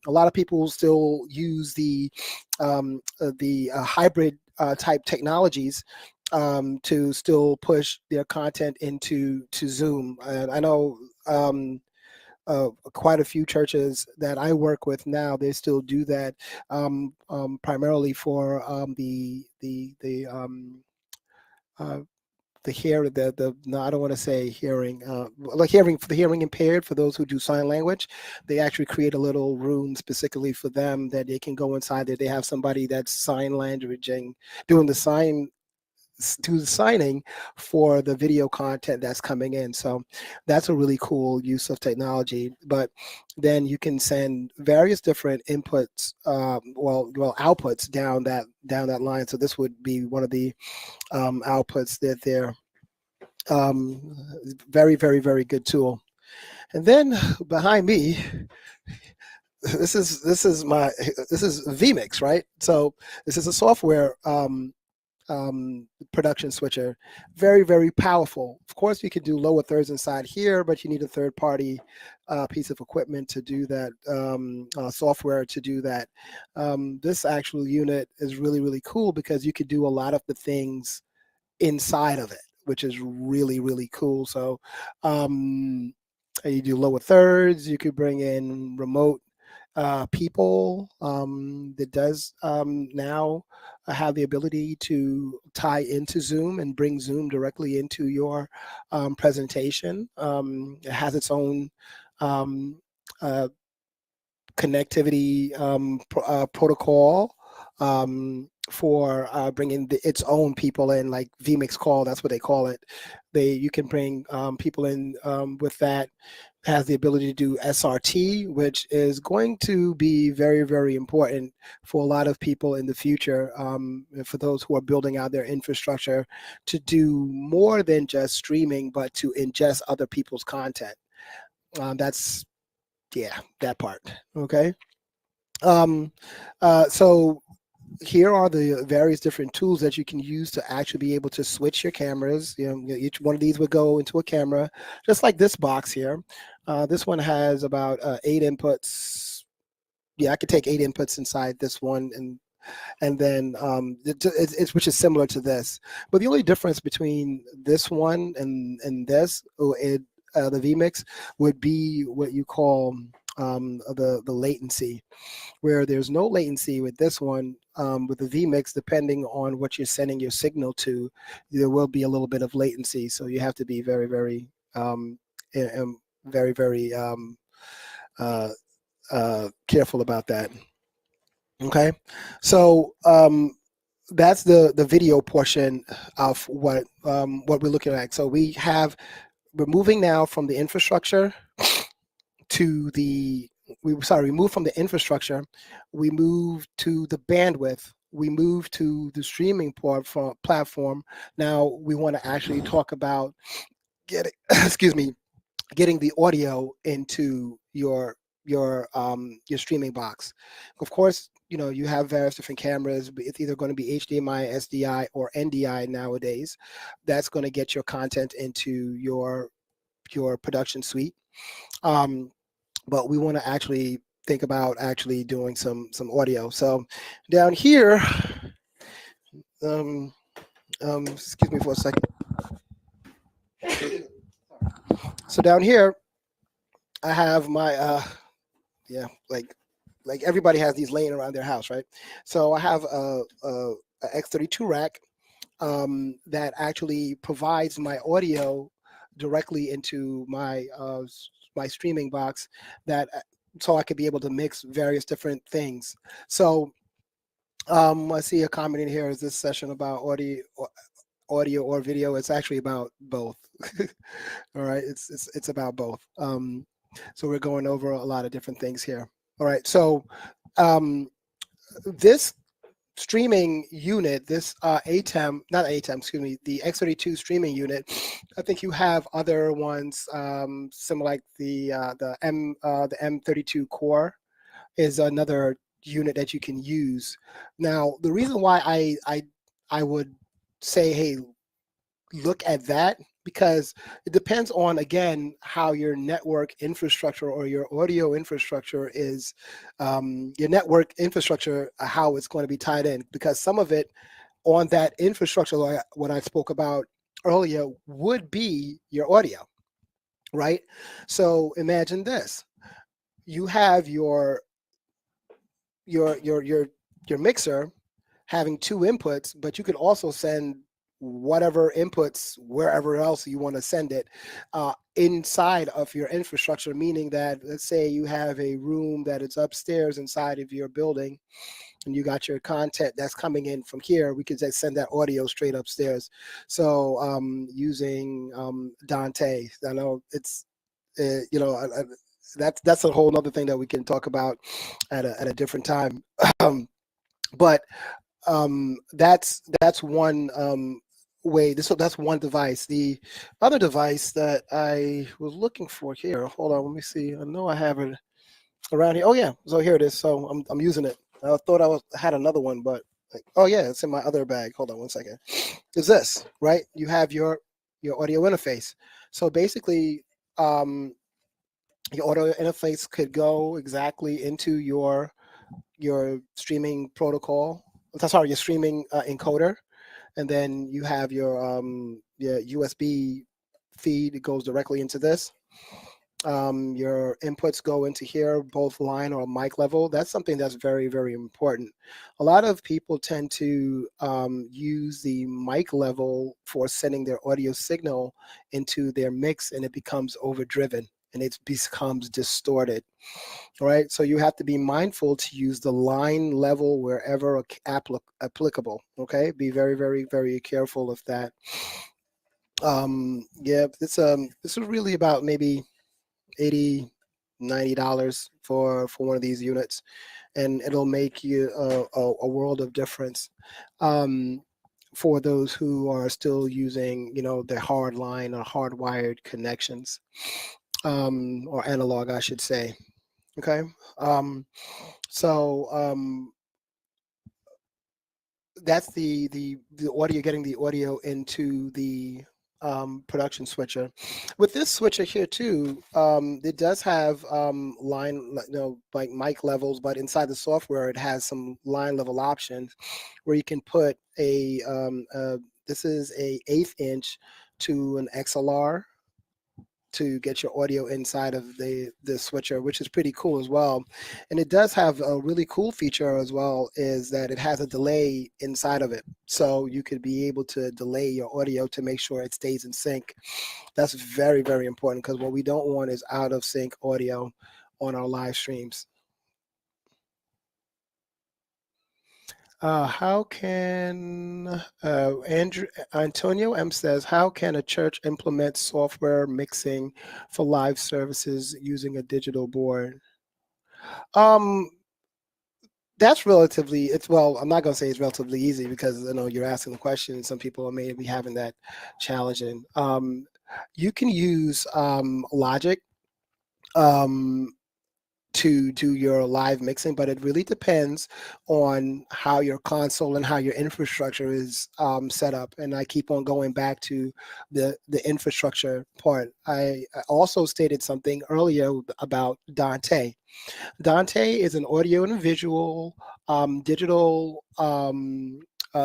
lot of people still use the hybrid type technologies to still push their content into Zoom. And I know quite a few churches that I work with now, they still do that, primarily for the hear the no, I don't want to say hearing, like hearing for the hearing impaired, for those who do sign language. They actually create a little room specifically for them that they can go inside there. They have somebody that's sign languaging, doing the signing for the video content that's coming in. So that's a really cool use of technology. But then you can send various different inputs, outputs down that line. So this would be one of the outputs that they're very, very, very good tool. And then behind me, this is vMix, right? So this is a software production switcher. Very, very powerful. Of course, you could do lower thirds inside here, but you need a third party piece of equipment to do that, software to do that. This actual unit is really, really cool because you could do a lot of the things inside of it, which is really, really cool. So you do lower thirds, you could bring in remote people that does now have the ability to tie into Zoom and bring Zoom directly into your presentation. It has its own connectivity protocol for bringing its own people in, like vMix call, that's what they call it. You can bring people in with that. Has the ability to do SRT, which is going to be very, very important for a lot of people in the future, for those who are building out their infrastructure to do more than just streaming, but to ingest other people's content. That's, yeah, that part. Okay. So here are the various different tools that you can use to actually be able to switch your cameras. Each one of these would go into a camera, just like this box here. This one has about 8 inputs. Yeah, I could take 8 inputs inside this one, and then it's which is similar to this. But the only difference between this one and this, the vMix, would be what you call the latency, where there's no latency with this one. With the vMix, depending on what you're sending your signal to, there will be a little bit of latency. So you have to be very, very, very, very careful about that. Okay, so that's the video portion of what we're looking at. So we're moving now from the infrastructure to we moved from the infrastructure, we moved to the bandwidth, we moved to the streaming platform. Now we want to actually talk about getting getting the audio into your streaming box. Of course, you have various different cameras. It's either going to be HDMI, SDI, or NDI nowadays. That's going to get your content into your production suite. But we want to actually think about actually doing some audio. So down here, excuse me for a second. So down here, I have my like everybody has these laying around their house, right? So I have a X32 rack that actually provides my audio directly into my streaming box, so I could be able to mix various different things. So I see a comment in here. Is this session about audio or video? It's actually about both. All right, it's about both. So we're going over a lot of different things here. All right, so this streaming unit, this ATEM, not ATEM, excuse me, the X32 streaming unit, I think you have other ones, similar like the M32 core is another unit that you can use. Now, the reason why I would say, hey, look at that, because it depends on, again, how your network infrastructure or your audio infrastructure is, your network infrastructure, how it's going to be tied in, because some of it on that infrastructure, like what I spoke about earlier, would be your audio, right? So imagine this: you have your mixer having two inputs, but you could also send whatever inputs wherever else you want to send it, inside of your infrastructure. Meaning that, let's say you have a room that is upstairs inside of your building, and you got your content that's coming in from here, we could just send that audio straight upstairs. So using Dante, I know it's you know that's a whole other thing that we can talk about at a different time. But that's one way. That's one device. The other device that I was looking for here. Hold on, let me see. I know I have it around here. Oh yeah, so here it is. So I'm using it. I thought had another one, but oh yeah, it's in my other bag. Hold on one second. Is this right? You have your audio interface. So basically, your audio interface could go exactly into your streaming protocol. Sorry, your streaming encoder, and then you have your USB feed. It goes directly into this. Your inputs go into here, both line or mic level. That's something that's very, very important. A lot of people tend to use the mic level for sending their audio signal into their mix, and it becomes overdriven and it becomes distorted. All right, so you have to be mindful to use the line level wherever applicable. Okay, be very, very, very careful of that. Yeah, this is really about maybe 80, $90 for one of these units, and it'll make you a world of difference, um, for those who are still using, the hard line or hardwired connections, or analog, I should say. Okay. So that's the audio, getting the audio into the production switcher. With this switcher here too, it does have line, like mic levels, but inside the software it has some line level options where you can put this is a 1/8 inch to an XLR to get your audio inside of the switcher, which is pretty cool as well. And it does have a really cool feature as well, is that it has a delay inside of it. So you could be able to delay your audio to make sure it stays in sync. That's very, very important, because what we don't want is out of sync audio on our live streams. How can Antonio M says, how can a church implement software mixing for live services using a digital board? Um, that's relatively, I'm not going to say it's relatively easy, because you're asking the question and some people may be having that challenging. You can use Logic to do your live mixing, but it really depends on how your console and how your infrastructure is set up. And I keep on going back to the infrastructure part. I also stated something earlier about Dante. Dante is an audio and visual digital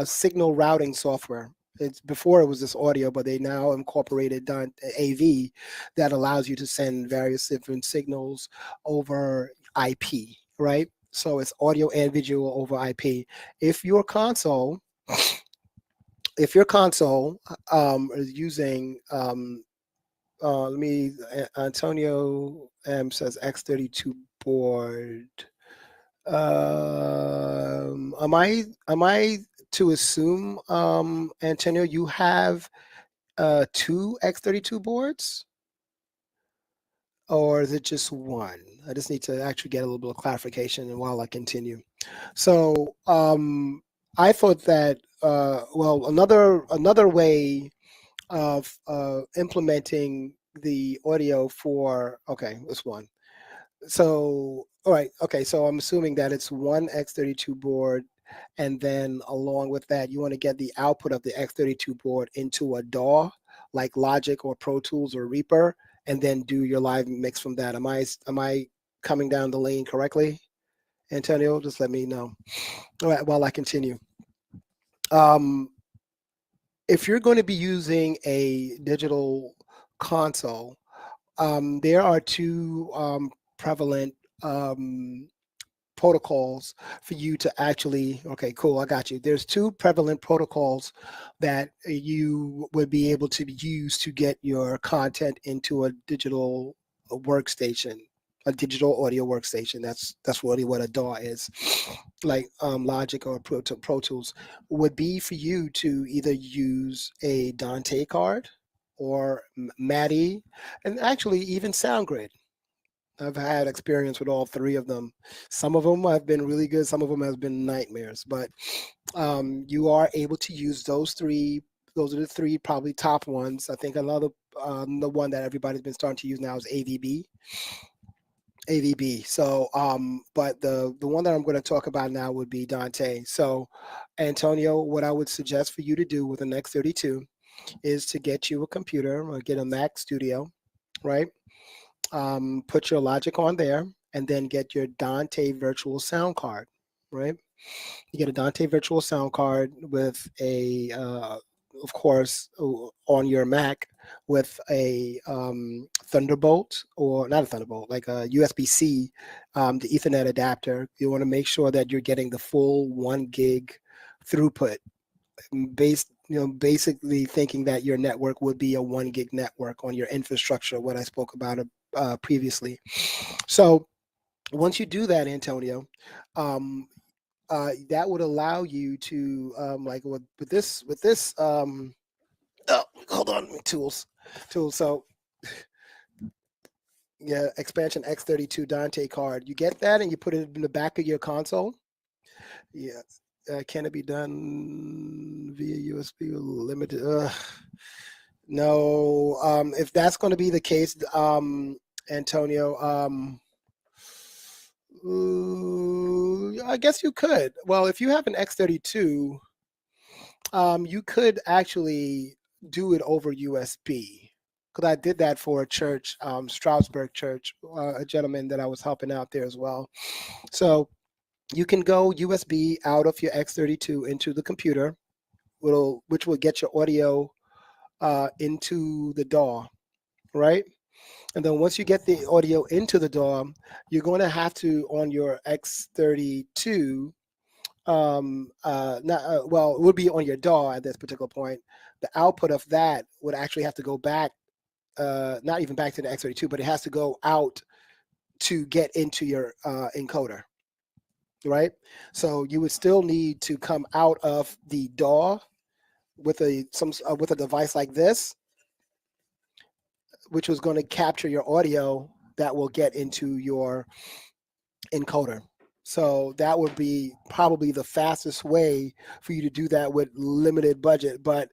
signal routing software. It's before it was just audio, but they now incorporated AV that allows you to send various different signals over IP, right? So it's audio and visual over IP. If your console, is using Antonio says X32 board. Am I to assume, Antonio, you have two X32 boards, or is it just one? I just need to actually get a little bit of clarification, and while I continue. So I thought that well, another way of implementing the audio for this one. So all right, okay. So I'm assuming that it's one X32 board, and then along with that, you want to get the output of the X32 board into a DAW like Logic or Pro Tools or Reaper, and then do your live mix from that. Am I coming down the lane correctly, Antonio? Just let me know. All right, while I continue. Um, if you're going to be using a digital console, there are two prevalent um, protocols for you to actually, okay, cool, I got you. There's two prevalent protocols that you would be able to use to get your content into a digital workstation, a digital audio workstation. That's really what a DAW is, like Logic or Pro Tools, would be for you to either use a Dante card or MADI, and actually even SoundGrid. I've had experience with all three of them. Some of them have been really good. Some of them have been nightmares. But you are able to use those three. Those are the three probably top ones. I think another the one that everybody's been starting to use now is AVB. AVB. So, but the one that I'm going to talk about now would be Dante. So, Antonio, what I would suggest for you to do with an X32 is to get you a computer or get a Mac Studio, right? Put your Logic on there, and then get your Dante virtual sound card, right? You get a Dante virtual sound card with a, of course, on your Mac with a Thunderbolt, or not a Thunderbolt, like a USB-C, the Ethernet adapter. You want to make sure that you're getting the full 1 gig throughput, basically thinking that your network would be a 1 gig network on your infrastructure, what I spoke about previously. So once you do that, Antonio, that would allow you to like with this oh, hold on, tools. So yeah, expansion X32 Dante card. You get that and you put it in the back of your console. Yeah. Can it be done via USB or limited? No. If that's going to be the case, Antonio, I guess you could. Well, if you have an X32, you could actually do it over USB. Because I did that for a church, Stroudsburg Church, a gentleman that I was helping out there as well. So you can go USB out of your X32 into the computer, which will get your audio into the DAW, right? And then once you get the audio into the DAW, you're going to have to, on your X32, not well, it would be on your DAW at this particular point. The output of that would actually have to go back, not even back to the X32, but it has to go out to get into your encoder, right? So you would still need to come out of the DAW with with a device like this, which was going to capture your audio that will get into your encoder. So that would be probably the fastest way for you to do that with limited budget. But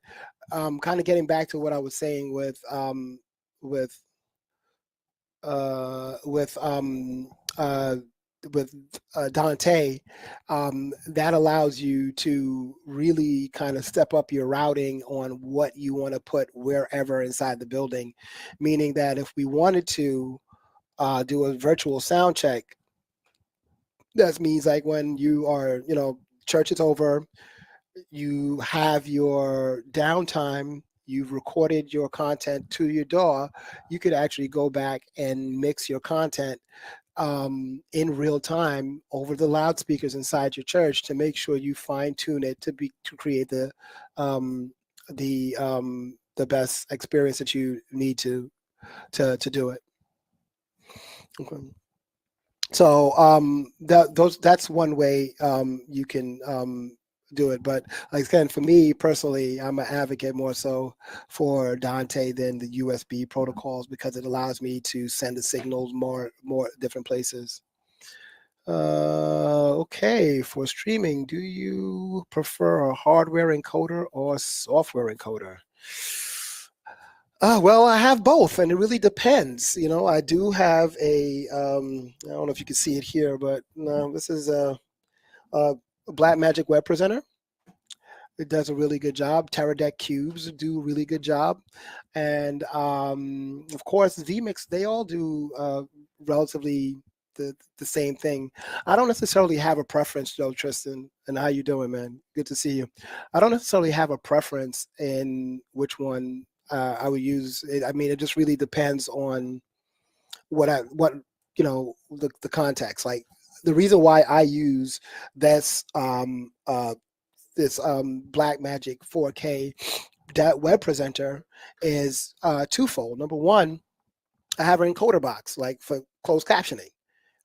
kind of getting back to what I was saying with with uh, with Dante, that allows you to really kind of step up your routing on what you want to put wherever inside the building. Meaning that if we wanted to do a virtual sound check, that means like when you are, church is over, you have your downtime, you've recorded your content to your DAW, you could actually go back and mix your content in real time over the loudspeakers inside your church to make sure you fine tune it to create um, the best experience that you need to do it. Okay. So that's one way you can do it. But like again, for me personally, I'm an advocate more so for Dante than the USB protocols because it allows me to send the signals more different places. Okay, for streaming, do you prefer a hardware encoder or software encoder? Well, I have both, and it really depends. I do have I don't know if you can see it here, but no, this is a Black Magic web presenter. It does a really good job. Teradek cubes do a really good job, and of course vmix, they all do relatively the same thing. I don't necessarily have a preference though, Tristan. And how you doing, man? Good to see you. I don't necessarily have a preference in which one I would use. I mean, it just really depends on what the context. Like the reason why I use this Blackmagic 4K that web presenter is twofold. Number one, I have an encoder box like for closed captioning,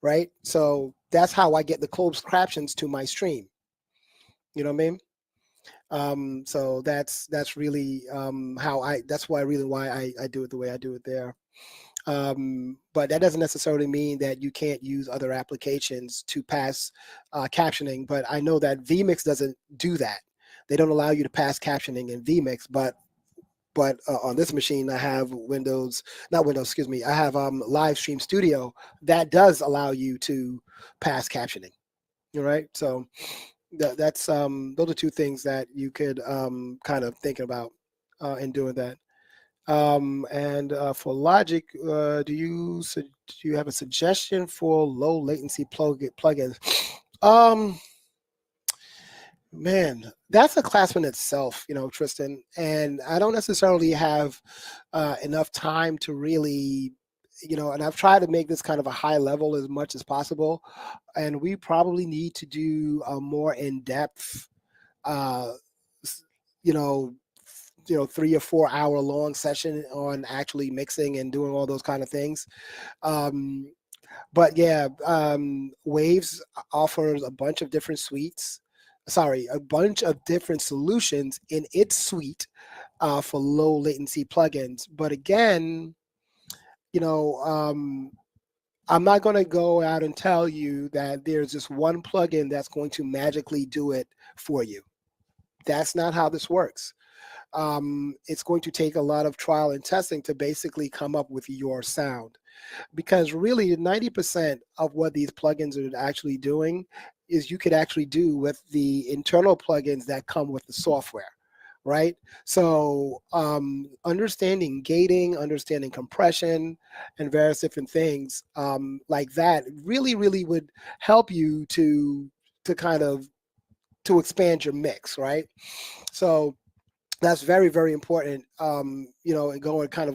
right? So that's how I get the closed captions to my stream. You know what I mean? So that's really that's why I do it the way I do it there. But that doesn't necessarily mean that you can't use other applications to pass captioning. But I know that vmix doesn't do that. They don't allow you to pass captioning in vmix, but on this machine I have not Windows, excuse me, I have Live Stream Studio that does allow you to pass captioning. All right, so that's those are two things that you could kind of think about in doing that. And for Logic, do you have a suggestion for low latency plugins? Um, Man, that's a class in itself, Tristan. And I don't necessarily have enough time to really, and I've tried to make this kind of a high level as much as possible. And we probably need to do a more in-depth, uh, s- you know, 3 or 4 hour long session on actually mixing and doing all those kind of things. Um, but yeah, Waves offers a bunch of different suites. Sorry, a bunch of different solutions in its suite for low latency plugins. But again, you know, um, I'm not going to go out and tell you that there's just one plugin that's going to magically do it for you. That's not how this works. It's going to take a lot of trial and testing to basically come up with your sound, because really 90% of what these plugins are actually doing is you could actually do with the internal plugins that come with the software, right? So understanding gating, understanding compression, and various different things like that really would help you to kind of to expand your mix, right? So that's very important, and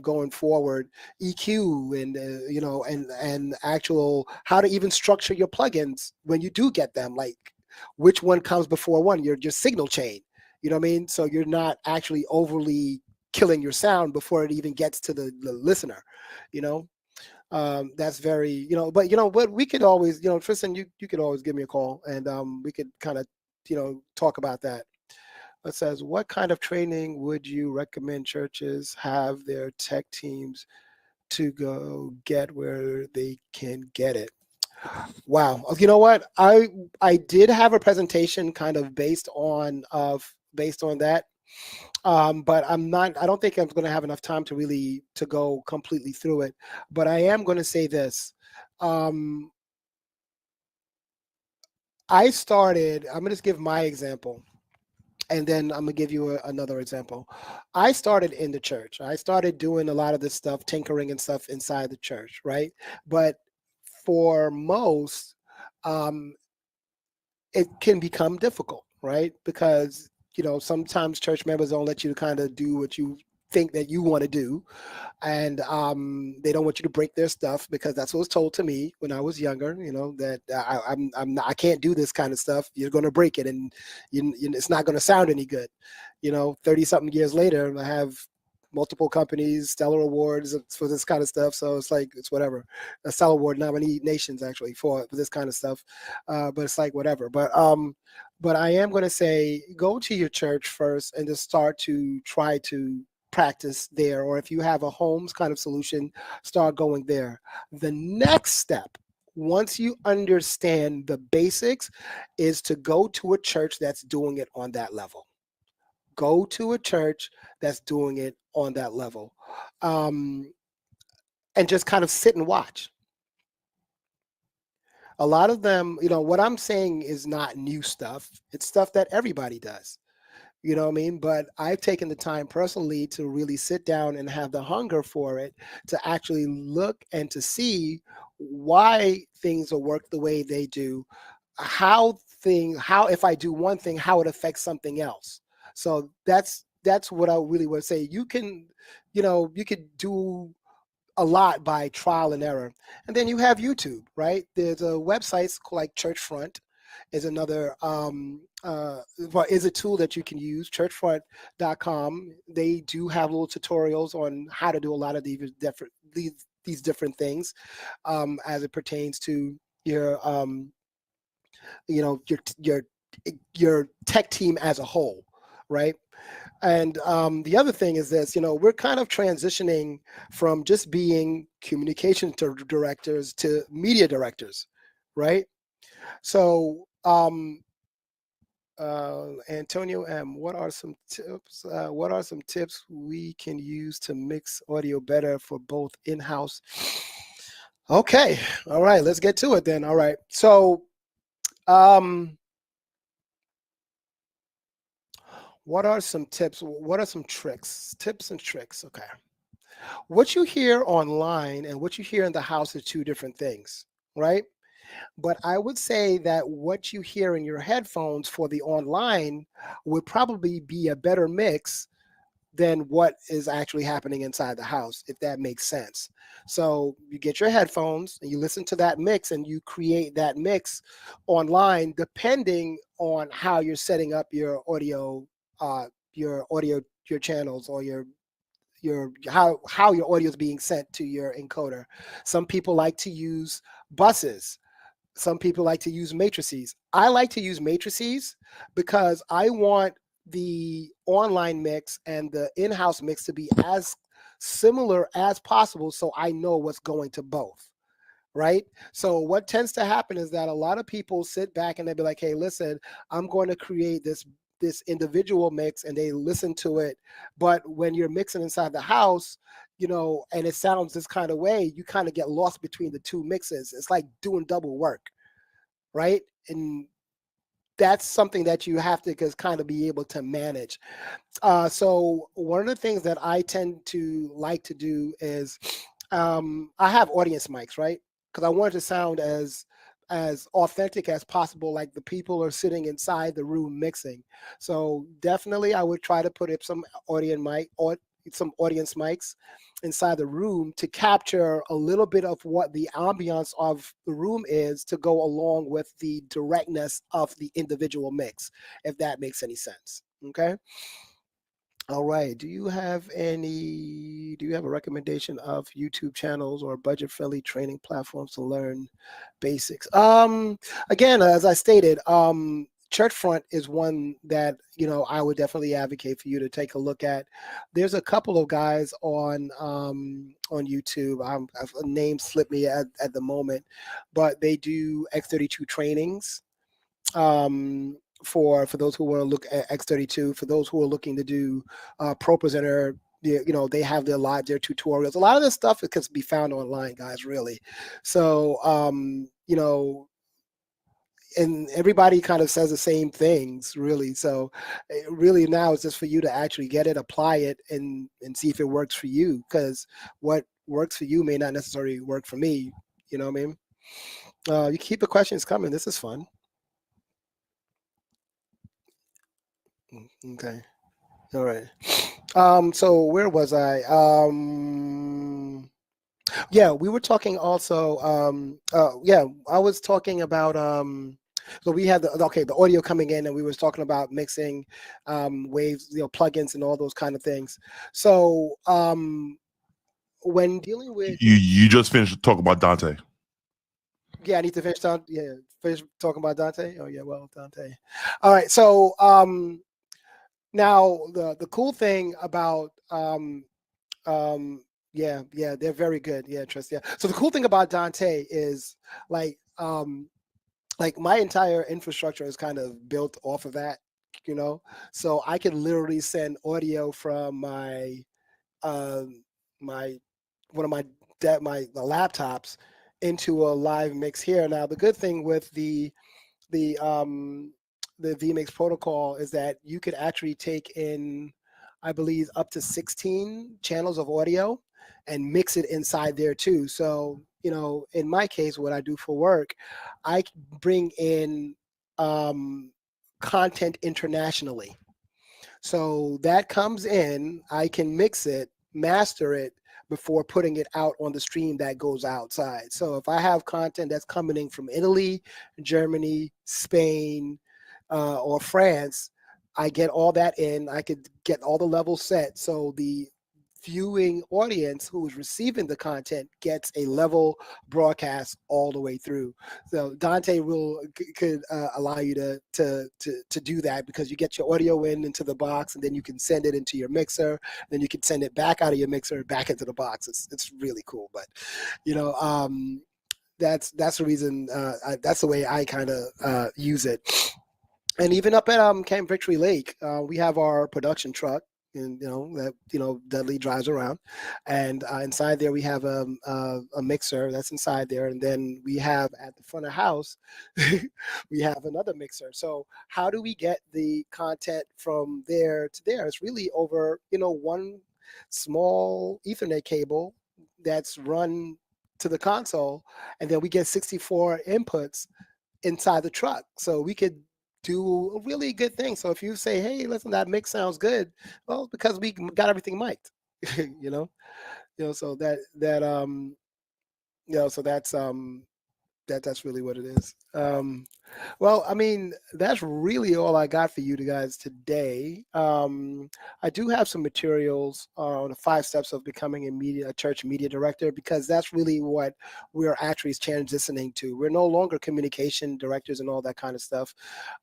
going forward. EQ and and actual how to even structure your plugins when you do get them, like which one comes before one, your signal chain, you know what I mean, so you're not actually overly killing your sound before it even gets to the listener, you know. That's very, but what we could always, Tristan, you could always give me a call, and we could kind of talk about that. It says, what kind of training would you recommend churches have their tech teams to go get where they can get it? Wow. You know what? I did have a presentation kind of based on that. But I don't think I'm going to have enough time to really to go completely through it. But I am going to say this. I'm going to just give my example, and then I'm gonna give you another example. I started in the church. I started doing a lot of this stuff, tinkering and stuff inside the church, right? But for most, um, it can become difficult, right? Because sometimes church members don't let you kind of do what you think that you want to do, and they don't want you to break their stuff, because that's what was told to me when I was younger. That I can't do this kind of stuff. You're going to break it, and it's not going to sound any good. 30 something years later, I have multiple companies, Stellar Awards for this kind of stuff. So it's like, it's whatever. A Stellar Award nominations actually for this kind of stuff. But it's like whatever. But I am going to say, go to your church first and just start to try to practice there. Or if you have a homes kind of solution, start going there. The next step once you understand the basics, is to go to a church that's doing it on that level. Go to a church that's doing it on that level, um, and just kind of sit and watch. A lot of them, what I'm saying is not new stuff. It's stuff that everybody does. You know what I mean? But I've taken the time personally to really sit down and have the hunger for it, to actually look and to see why things will work the way they do, how if I do one thing, how it affects something else. So that's what I really would say. You could do a lot by trial and error. And then you have YouTube, right? There's a websites like Churchfront is another is a tool that you can use, churchfront.com. They do have little tutorials on how to do a lot of these different things, as it pertains to your you know your your your tech team as a whole, right? And the other thing is this, we're kind of transitioning from just being communication directors to media directors, right? So, Antonio M, what are some tips? What are some tips we can use to mix audio better for both in-house? Okay, all right, let's get to it then. All right, so um, what are some tips? What are some tricks? Tips and tricks. Okay. What you hear online and what you hear in the house are two different things, right? But I would say that what you hear in your headphones for the online would probably be a better mix than what is actually happening inside the house, if that makes sense. So you get your headphones and you listen to that mix and you create that mix online, depending on how you're setting up uh, your channels, or how your audio is being sent to your encoder. Some people like to use buses. Some people like to use matrices. I like to use matrices because I want the online mix and the in-house mix to be as similar as possible, so I know what's going to both. Right? So what tends to happen is that a lot of people sit back and they be like, hey, listen, I'm going to create this individual mix, and they listen to it. But when you're mixing inside the house, and it sounds this kind of way, you kind of get lost between the two mixes. It's like doing double work, right? And that's something that you have to just kind of be able to manage. So one of the things that I tend to like to do is I have audience mics, right? Because I want it to sound as authentic as possible, like the people are sitting inside the room mixing. So definitely, I would try to put up some some audience mics inside the room to capture a little bit of what the ambiance of the room is, to go along with the directness of the individual mix, if that makes any sense. Okay. All right. Do you have a recommendation of YouTube channels or budget-friendly training platforms to learn basics? Again, as I stated, Churchfront is one that I would definitely advocate for you to take a look at. There's a couple of guys on YouTube. A name slipped me at the moment, but they do X32 trainings. For those who want to look at X32, for those who are looking to do Pro Presenter, they have their tutorials. A lot of this stuff can be found online, guys, really. So and everybody kind of says the same things, really. So really now it's just for you to actually get it, apply it, and see if it works for you, because what works for you may not necessarily work for me. You know what I mean? You keep the questions coming. This is fun. Okay. All right. So where was I? Yeah, we were talking also. Yeah, I was talking about. So we had the audio coming in, and we was talking about mixing, waves, plugins, and all those kind of things. So when dealing with, You just finished talking about Dante. yeah, I need to finish finish talking about Dante. Oh yeah, well, Dante. All right. So now the cool thing about Yeah, they're very good. Yeah, trust. Yeah. So the cool thing about Dante is like my entire infrastructure is kind of built off of that, you know. So I can literally send audio from um my one of my laptops into a live mix here. Now the good thing with the um the vmix protocol is that you could actually take in, I believe, up to 16 channels of audio and mix it inside there too. So in my case, what I do for work, I bring in um content internationally. So that comes in, I can mix it, master it before putting it out on the stream that goes outside. So if I have content that's coming in from Italy, Germany, Spain, or France, I get all that in. I could get all the levels set. So the viewing audience who is receiving the content gets a level broadcast all the way through. So Dante could allow you to do that, because you get your audio into the box, and then you can send it into your mixer. Then you can send it back out of your mixer back into the box. It's really cool. But that's the reason. That's the way I kind of use it. And even up at Camp Victory Lake, we have our production truck, and that Dudley drives around, and inside there we have a mixer that's inside there, and then we have at the front of house we have another mixer. So how do we get the content from there to there? It's really over one small Ethernet cable that's run to the console, and then we get 64 inputs inside the truck. So we could do a really good thing. So if you say, hey, listen, that mix sounds good, well, because we got everything mic'd, you know, so so that's really what it is. Well, I mean, that's really all I got for you guys today. I do have some materials on the 5 steps of becoming a church media director, because that's really what we're actually transitioning to. We're no longer communication directors and all that kind of stuff.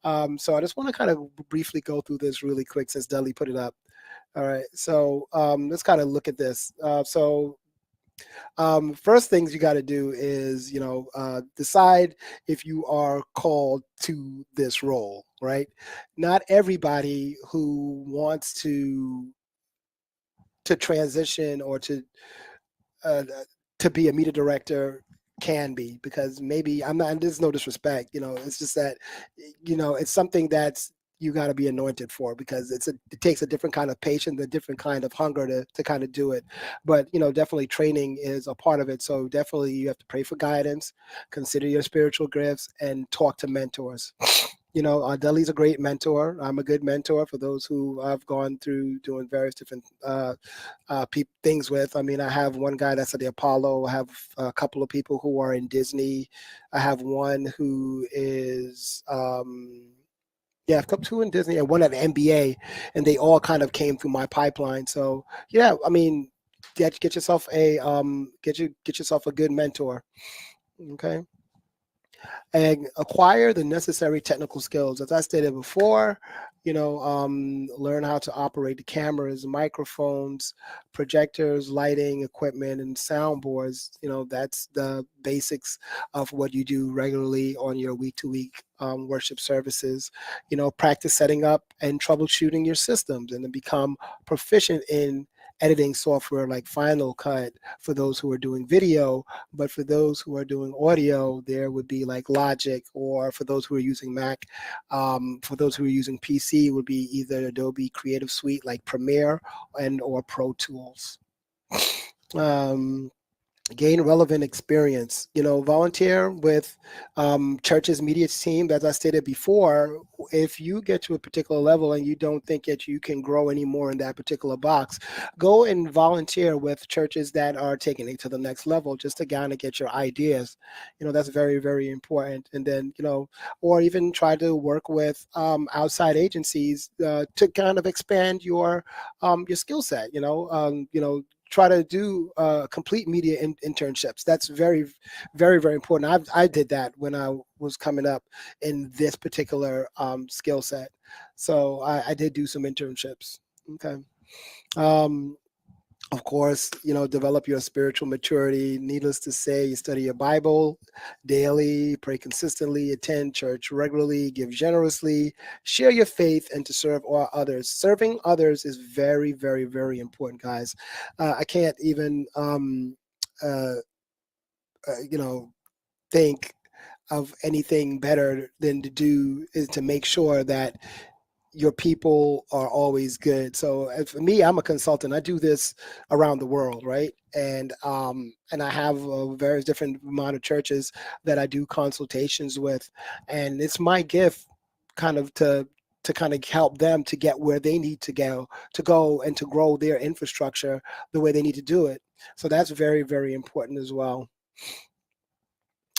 So I just want to kind of briefly go through this really quick, since Dudley put it up. All right, so let's kind of look at this. First things you got to do is decide if you are called to this role, right? Not everybody who wants to transition or uh, to be a media director can be, because maybe I'm not, and there's no disrespect, it's just that it's something that's you got to be anointed for, because it takes a different kind of patience, a different kind of hunger to kind of do it. But definitely training is a part of it. So definitely you have to pray for guidance, consider your spiritual gifts, and talk to mentors. Dudley's a great mentor. I'm a good mentor for those who I've gone through doing various different things with. I mean, I have one guy that's at the Apollo. I have a couple of people who are in Disney. I have one who is yeah, I've come two in Disney and one at the NBA, and they all kind of came through my pipeline. So yeah, I mean, get yourself get yourself a good mentor. Okay, and acquire the necessary technical skills. As I stated before, learn how to operate the cameras, microphones, projectors, lighting, equipment, and soundboards. That's the basics of what you do regularly on your week-to-week worship services. Practice setting up and troubleshooting your systems, and then become proficient in editing software like Final Cut for those who are doing video. But for those who are doing audio, there would be like Logic, or for those who are using Mac, for those who are using PC, would be either Adobe Creative Suite like Premiere or Pro Tools. Gain relevant experience. Volunteer with church's media team. As I stated before, if you get to a particular level and you don't think that you can grow anymore in that particular box, go and volunteer with churches that are taking it to the next level, just to kind of get your ideas. That's very, very important. And then or even try to work with outside agencies to kind of expand your skill set. Try to do complete media internships. That's very, very, very important. I did that when I was coming up in this particular skill set. So I did do some internships. Okay. Of course, develop your spiritual maturity. Needless to say, you study your Bible daily, pray consistently, attend church regularly, give generously, share your faith, and to serve all others. Serving others is very, very, very important, guys. I can't even, uh, think of anything better than to do is to make sure that your people are always good. So for me, I'm a consultant. I do this around the world, right? And I have various different amount of churches that I do consultations with, and it's my gift, kind of to kind of help them to get where they need to go and to grow their infrastructure the way they need to do it. So that's very, very important as well.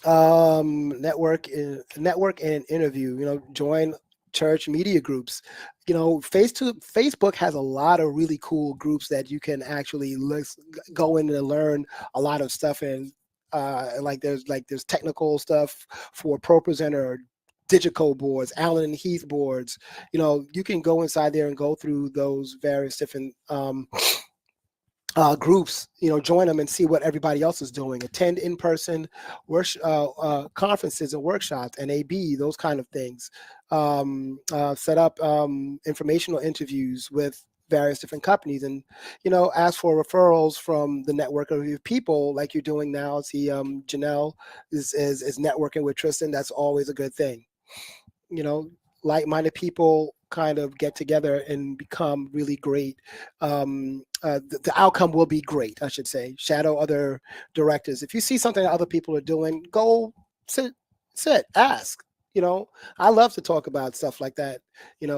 Network and interview, join church media groups. Facebook has a lot of really cool groups that you can actually go in and learn a lot of stuff in. There's technical stuff for pro presenter, digital boards, Allen and Heath boards. You can go inside there and go through those various different groups, join them and see what everybody else is doing. Attend in-person conferences and workshops, NAB, those kind of things. Set up informational interviews with various different companies, and ask for referrals from the network of your people, like you're doing now. See, Janelle is networking with Tristan. That's always a good thing. you know, like-minded people kind of get together and become really great. The outcome will be great, I should say. Shadow other directors. If you see something that other people are doing, go sit, ask. I love to talk about stuff like that.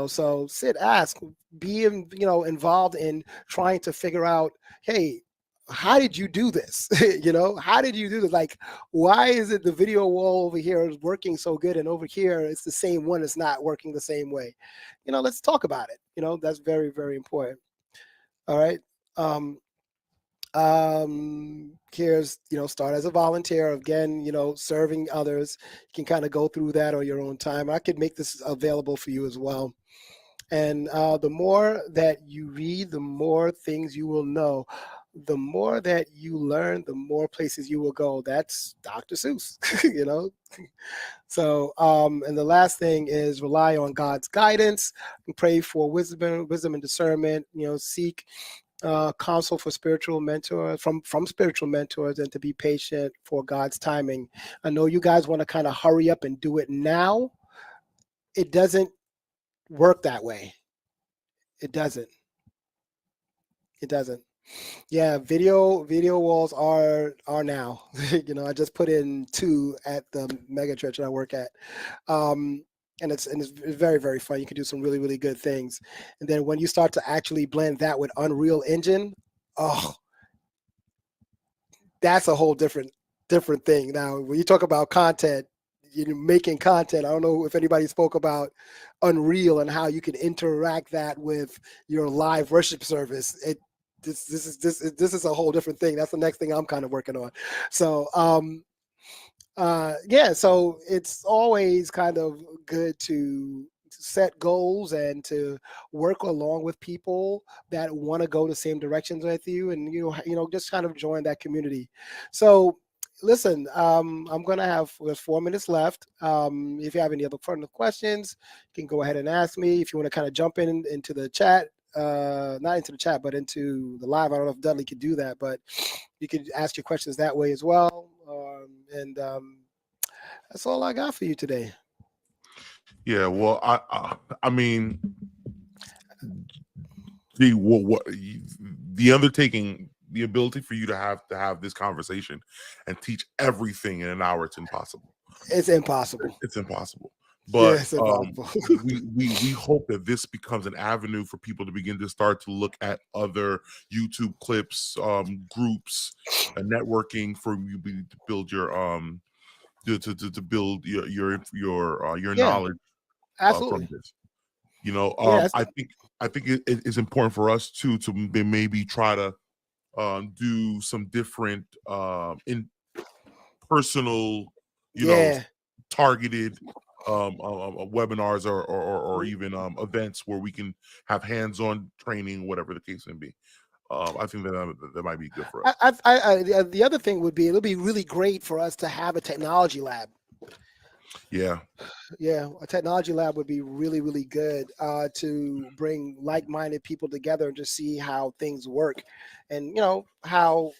So sit, ask, be involved in trying to figure out, hey, how did you do this? How did you do this? Like, why is it the video wall over here is working so good and over here it's the same one, it's not working the same way? Let's talk about it. That's very, very important. All right. Here's, start as a volunteer. Again, serving others. You can kind of go through that on your own time. I could make this available for you as well. And the more that you read, the more things you will know. The more that you learn, the more places you will go. That's Dr. Seuss, So, and the last thing is rely on God's guidance and pray for wisdom and discernment. Seek counsel for spiritual mentors from spiritual mentors, and to be patient for God's timing. I know you guys want to kind of hurry up and do it now. It doesn't work that way. It doesn't. It doesn't. Yeah, video walls are now. I just put in 2 at the mega church that I work at. And it's very, very fun. You can do some really, really good things. And then when you start to actually blend that with Unreal Engine, oh, that's a whole different thing. Now, when you talk about content, making content, I don't know if anybody spoke about Unreal and how you can interact that with your live worship service. This is a whole different thing. That's the next thing I'm kind of working on. So yeah, so it's always kind of good to set goals and to work along with people that want to go the same directions with you, and just kind of join that community. So listen, I'm gonna have, there's 4 minutes left. If you have any other further questions, you can go ahead and ask me. If you want to kind of jump into the chat, not into the chat, but into the live. I don't know if Dudley could do that, but you could ask your questions that way as well. And that's all I got for you today. Yeah, well, I mean, the undertaking, the ability for you to have this conversation and teach everything in an hour, it's impossible. It's impossible. It's impossible. Yeah, But it's impossible. we hope that this becomes an avenue for people to begin to start to look at other YouTube clips, groups, and networking for you to build your to build your Yeah, knowledge from absolutely. this. Yeah, I think it is important for us to maybe try to do some different in personal, yeah, targeted webinars or even events where we can have hands-on training, whatever the case may be. I think that might be good for us. The other thing would be it'll be really great for us to have a technology lab. Yeah. Yeah, a technology lab would be really, really good to bring like-minded people together and just see how things work, and how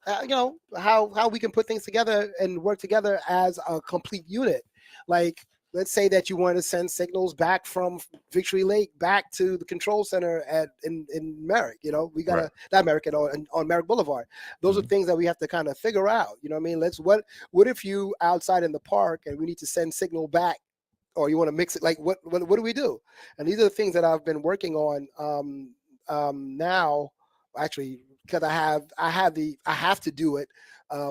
how we can put things together and work together as a complete unit. Like, let's say that you want to send signals back from Victory Lake back to the control center in Merrick. We got Right. not Merrick at all, on Merrick Boulevard. Those are things that we have to kind of figure out. You know what I mean? What if you outside in the park and we need to send signal back, or you want to mix it? Like, what do we do? And these are the things that I've been working on now, actually, because I have to do it.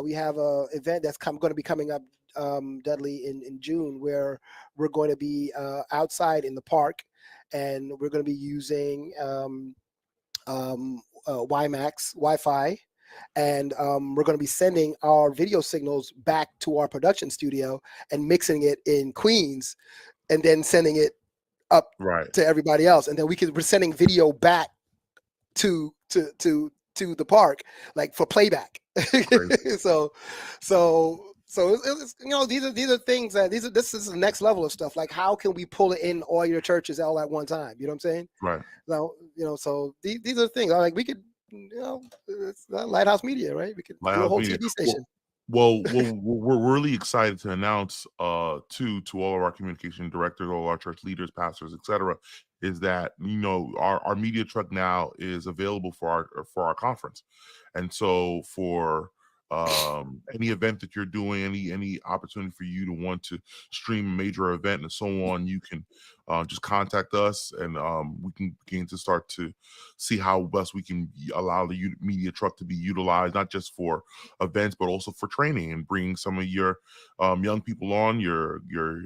We have a event that's going to be coming up, Dudley, in June, where we're going to be outside in the park, and we're going to be using WiMAX Wi-Fi, and we're going to be sending our video signals back to our production studio and mixing it in Queens, and then sending it up Right. to everybody else, and then we're sending video back to the park, like, for playback. so it's, these are things that this is the next level of stuff. Like, how can we pull it in all your churches all at one time? You know what I'm saying? Right. So so these are things like we could, it's Lighthouse Media, right? We could do a Lighthouse whole Media. TV station. Well, we're really excited to announce to all of our communication directors, all our church leaders, pastors, etc., is that our media truck now is available for our conference, and so for any event that you're doing, any opportunity for you to want to stream a major event and so on, you can just contact us, and we can begin to start to see how best we can allow the media truck to be utilized, not just for events, but also for training, and bringing some of your young people on your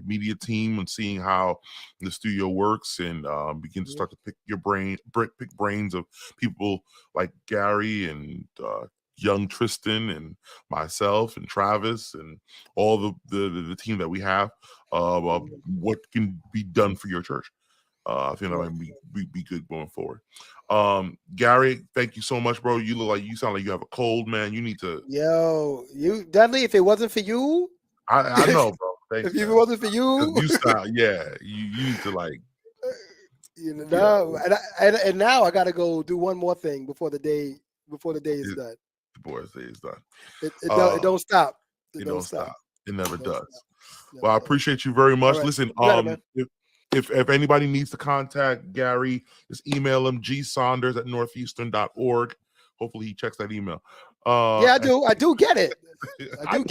media team and seeing how the studio works, and begin to start to pick brains of people like Gary and young Tristan and myself and Travis and all the team that we have, what can be done for your church. I think that might be good going forward. Gary, thank you so much, bro. You sound like you have a cold, man. You need to. You Dudley, if it wasn't for you, I know, bro. Thanks, if it man. wasn't for you, You sound, yeah. You need to, like. And now I got to go do one more thing before the day is done. The boys' day is done. It don't stop. It don't stop. It never does. Never Well, I does. appreciate you very much. All right. Listen, You got it, man. if anybody needs to contact Gary, just email him gsaunders@northeastern.org. Hopefully he checks that email. Yeah, I do. I do get it. I do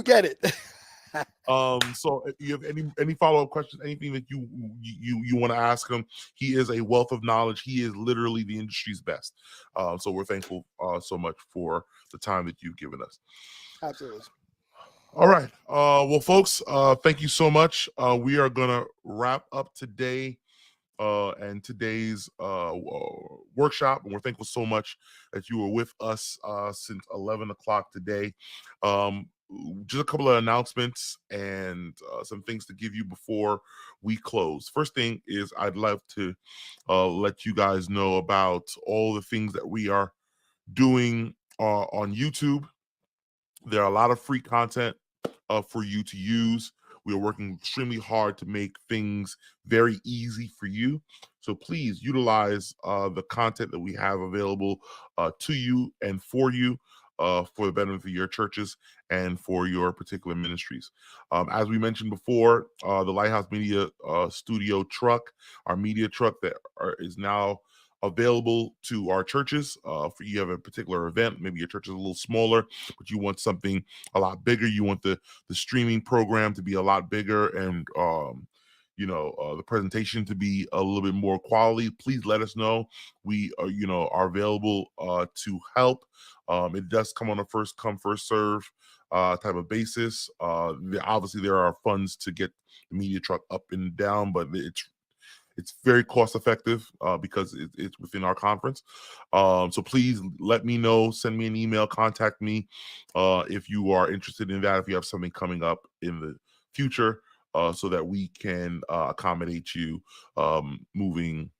get it. So if you have any follow-up questions, anything that you want to ask him, he is a wealth of knowledge. He is literally the industry's best. So we're thankful so much for the time that you've given us. Absolutely. All right. Well, folks, thank you so much. We are gonna wrap up today and today's workshop, and we're thankful so much that you were with us since 11 o'clock today. Just a couple of announcements and some things to give you before we close. First thing is, I'd love to let you guys know about all the things that we are doing on YouTube. There are a lot of free content for you to use. We are working extremely hard to make things very easy for you. So please utilize the content that we have available to you and for you, for the benefit of your churches and for your particular ministries. As we mentioned before, the Lighthouse Media Studio truck, our media truck that is now available to our churches. For you have a particular event, maybe your church is a little smaller, but you want something a lot bigger. You want the streaming program to be a lot bigger, and the presentation to be a little bit more quality. Please let us know. We are available to help. It does come on a first come first serve type of basis. Obviously there are funds to get the media truck up and down, but it's very cost effective because it's within our conference. So please let me know, send me an email, contact me if you are interested in that, if you have something coming up in the future, so that we can accommodate you moving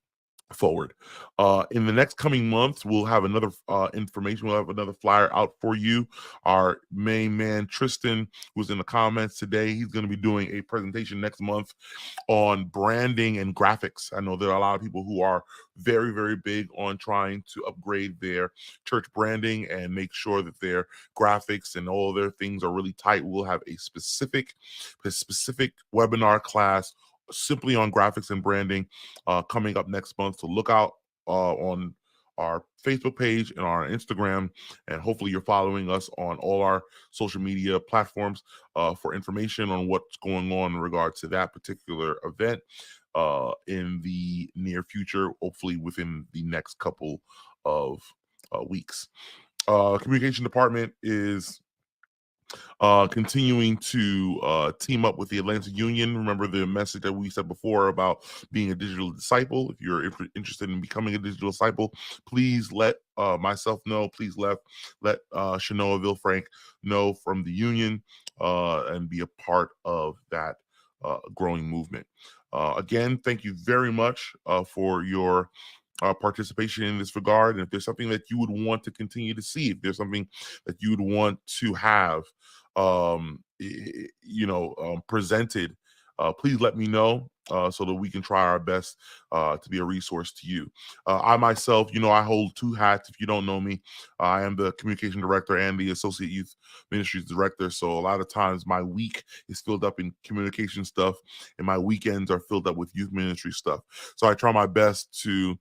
forward. In the next coming months, we'll have another information. We'll have another flyer out for you. Our main man, Tristan, who's in the comments today, he's going to be doing a presentation next month on branding and graphics. I know there are a lot of people who are very, very big on trying to upgrade their church branding and make sure that their graphics and all their things are really tight. We'll have a specific webinar class simply on graphics and branding coming up next month. So look out on our Facebook page and our Instagram, and hopefully you're following us on all our social media platforms for information on what's going on in regard to that particular event in the near future, hopefully within the next couple of weeks. Communication department is continuing to team up with the Atlanta Union. Remember the message that we said before about being a digital disciple. If you're interested in becoming a digital disciple, please let myself know. Please let Shanoa Villefrank know from the union and be a part of that growing movement. Again, thank you very much for your participation in this regard. And if there's something that you would want to continue to see, if there's something that you would want to have presented, please let me know so that we can try our best to be a resource to you. I myself, I hold two hats. If you don't know me, I am the communication director and the associate youth ministries director. So a lot of times my week is filled up in communication stuff and my weekends are filled up with youth ministry stuff. So I try my best to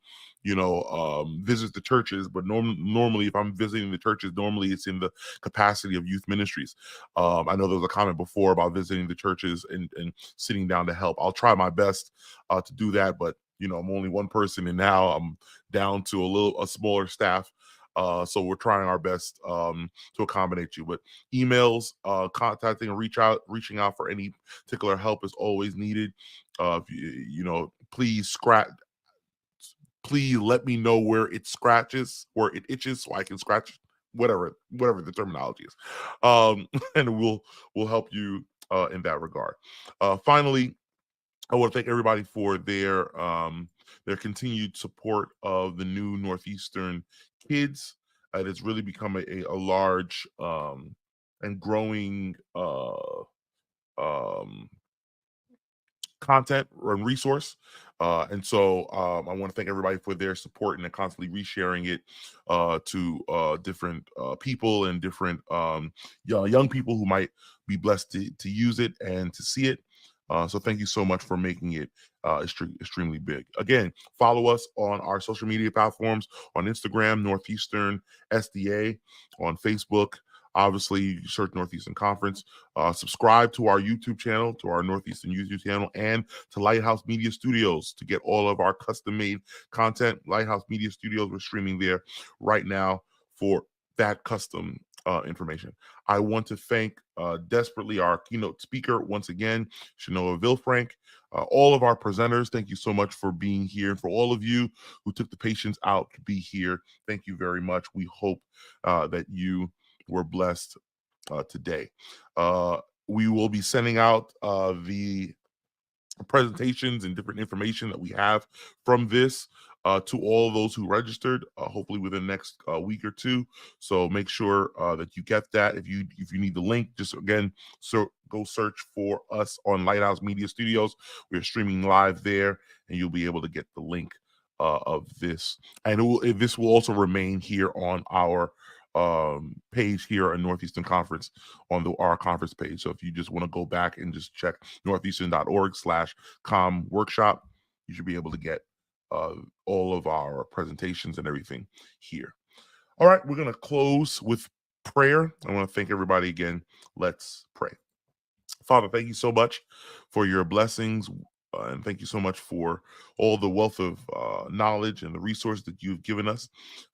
visit the churches, but normally if I'm visiting the churches, normally it's in the capacity of youth ministries. I know there was a comment before about visiting the churches and sitting down to help. I'll try my best to do that, but I'm only one person, and now I'm down to a smaller staff. So we're trying our best to accommodate you. But emails, contacting and reaching out for any particular help is always needed. Please let me know where it scratches or it itches so I can scratch whatever the terminology is. And we'll help you in that regard. Finally, I want to thank everybody for their continued support of the new Northeastern Kids. It has really become a large and growing content and resource. And so I want to thank everybody for their support and constantly resharing it to different people and different young people who might be blessed to use it and to see it. So thank you so much for making it extremely big. Again, follow us on our social media platforms on Instagram, Northeastern SDA, on Facebook. Obviously, search Northeastern Conference. Subscribe to our YouTube channel, to our Northeastern YouTube channel, and to Lighthouse Media Studios to get all of our custom-made content. Lighthouse Media Studios, we're streaming there right now for that custom information. I want to thank desperately our keynote speaker once again, Shanoa Villefrank. All of our presenters, thank you so much for being here. And for all of you who took the patience out to be here, thank you very much. We hope that you were blessed today. We will be sending out the presentations and different information that we have from this to all those who registered, hopefully within the next week or two. So make sure that you get that. If you need the link, just again, go search for us on Lighthouse Media Studios. We're streaming live there, and you'll be able to get the link of this. And this will also remain here on our page here at Northeastern Conference on our conference page. So if you just want to go back and just check northeastern.org/com workshop, you should be able to get all of our presentations and everything here. All right, we're going to close with prayer. I want to thank everybody again. Let's pray. Father, thank you so much for your blessings. And thank you so much for all the wealth of knowledge and the resources that you've given us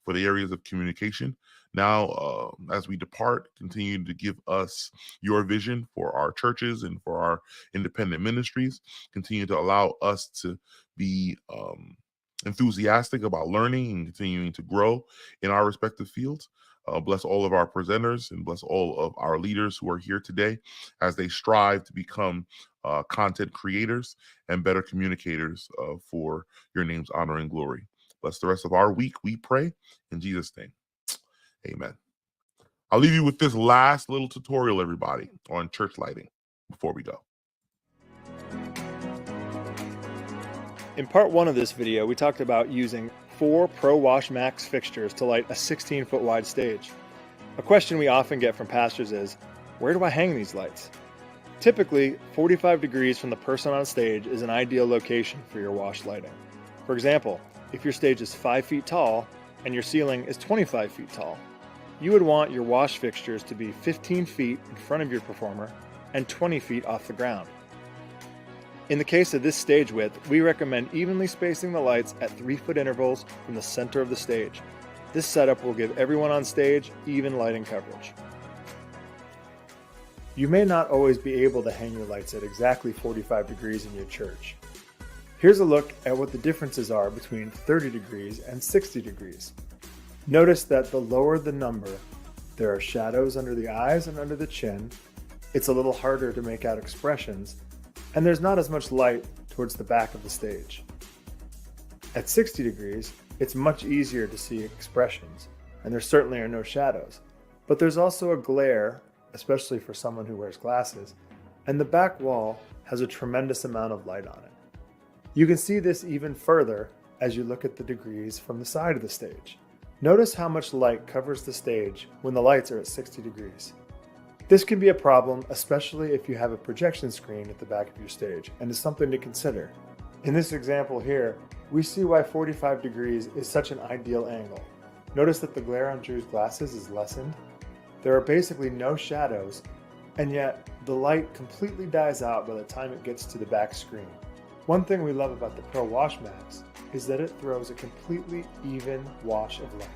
for the areas of communication. Now, as we depart, continue to give us your vision for our churches and for our independent ministries. Continue to allow us to be enthusiastic about learning and continuing to grow in our respective fields. Bless all of our presenters and bless all of our leaders who are here today as they strive to become content creators and better communicators for your name's honor and glory. Bless the rest of our week, we pray in Jesus' name. Amen. I'll leave you with this last little tutorial, everybody, on church lighting before we go. In part 1 of this video, we talked about using 4 Pro Wash Max fixtures to light a 16-foot wide stage. A question we often get from pastors is, where do I hang these lights? Typically, 45 degrees from the person on stage is an ideal location for your wash lighting. For example, if your stage is 5 feet tall and your ceiling is 25 feet tall, you would want your wash fixtures to be 15 feet in front of your performer and 20 feet off the ground. In the case of this stage width, we recommend evenly spacing the lights at 3-foot intervals from the center of the stage. This setup will give everyone on stage even lighting coverage. You may not always be able to hang your lights at exactly 45 degrees in your church. Here's a look at what the differences are between 30 degrees and 60 degrees. Notice that the lower the number, there are shadows under the eyes and under the chin. It's a little harder to make out expressions, and there's not as much light towards the back of the stage. At 60 degrees, it's much easier to see expressions, and there certainly are no shadows. But there's also a glare, especially for someone who wears glasses, and the back wall has a tremendous amount of light on it. You can see this even further as you look at the degrees from the side of the stage. Notice how much light covers the stage when the lights are at 60 degrees. This can be a problem, especially if you have a projection screen at the back of your stage, and is something to consider. In this example here, we see why 45 degrees is such an ideal angle. Notice that the glare on Drew's glasses is lessened. There are basically no shadows, and yet the light completely dies out by the time it gets to the back screen. One thing we love about the Pro Wash Max is that it throws a completely even wash of light.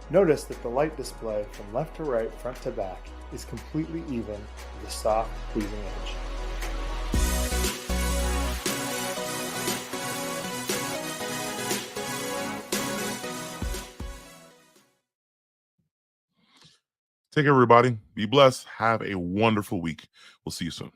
Notice that the light display from left to right, front to back, is completely even with a soft, pleasing edge. Take care, everybody. Be blessed. Have a wonderful week. We'll see you soon.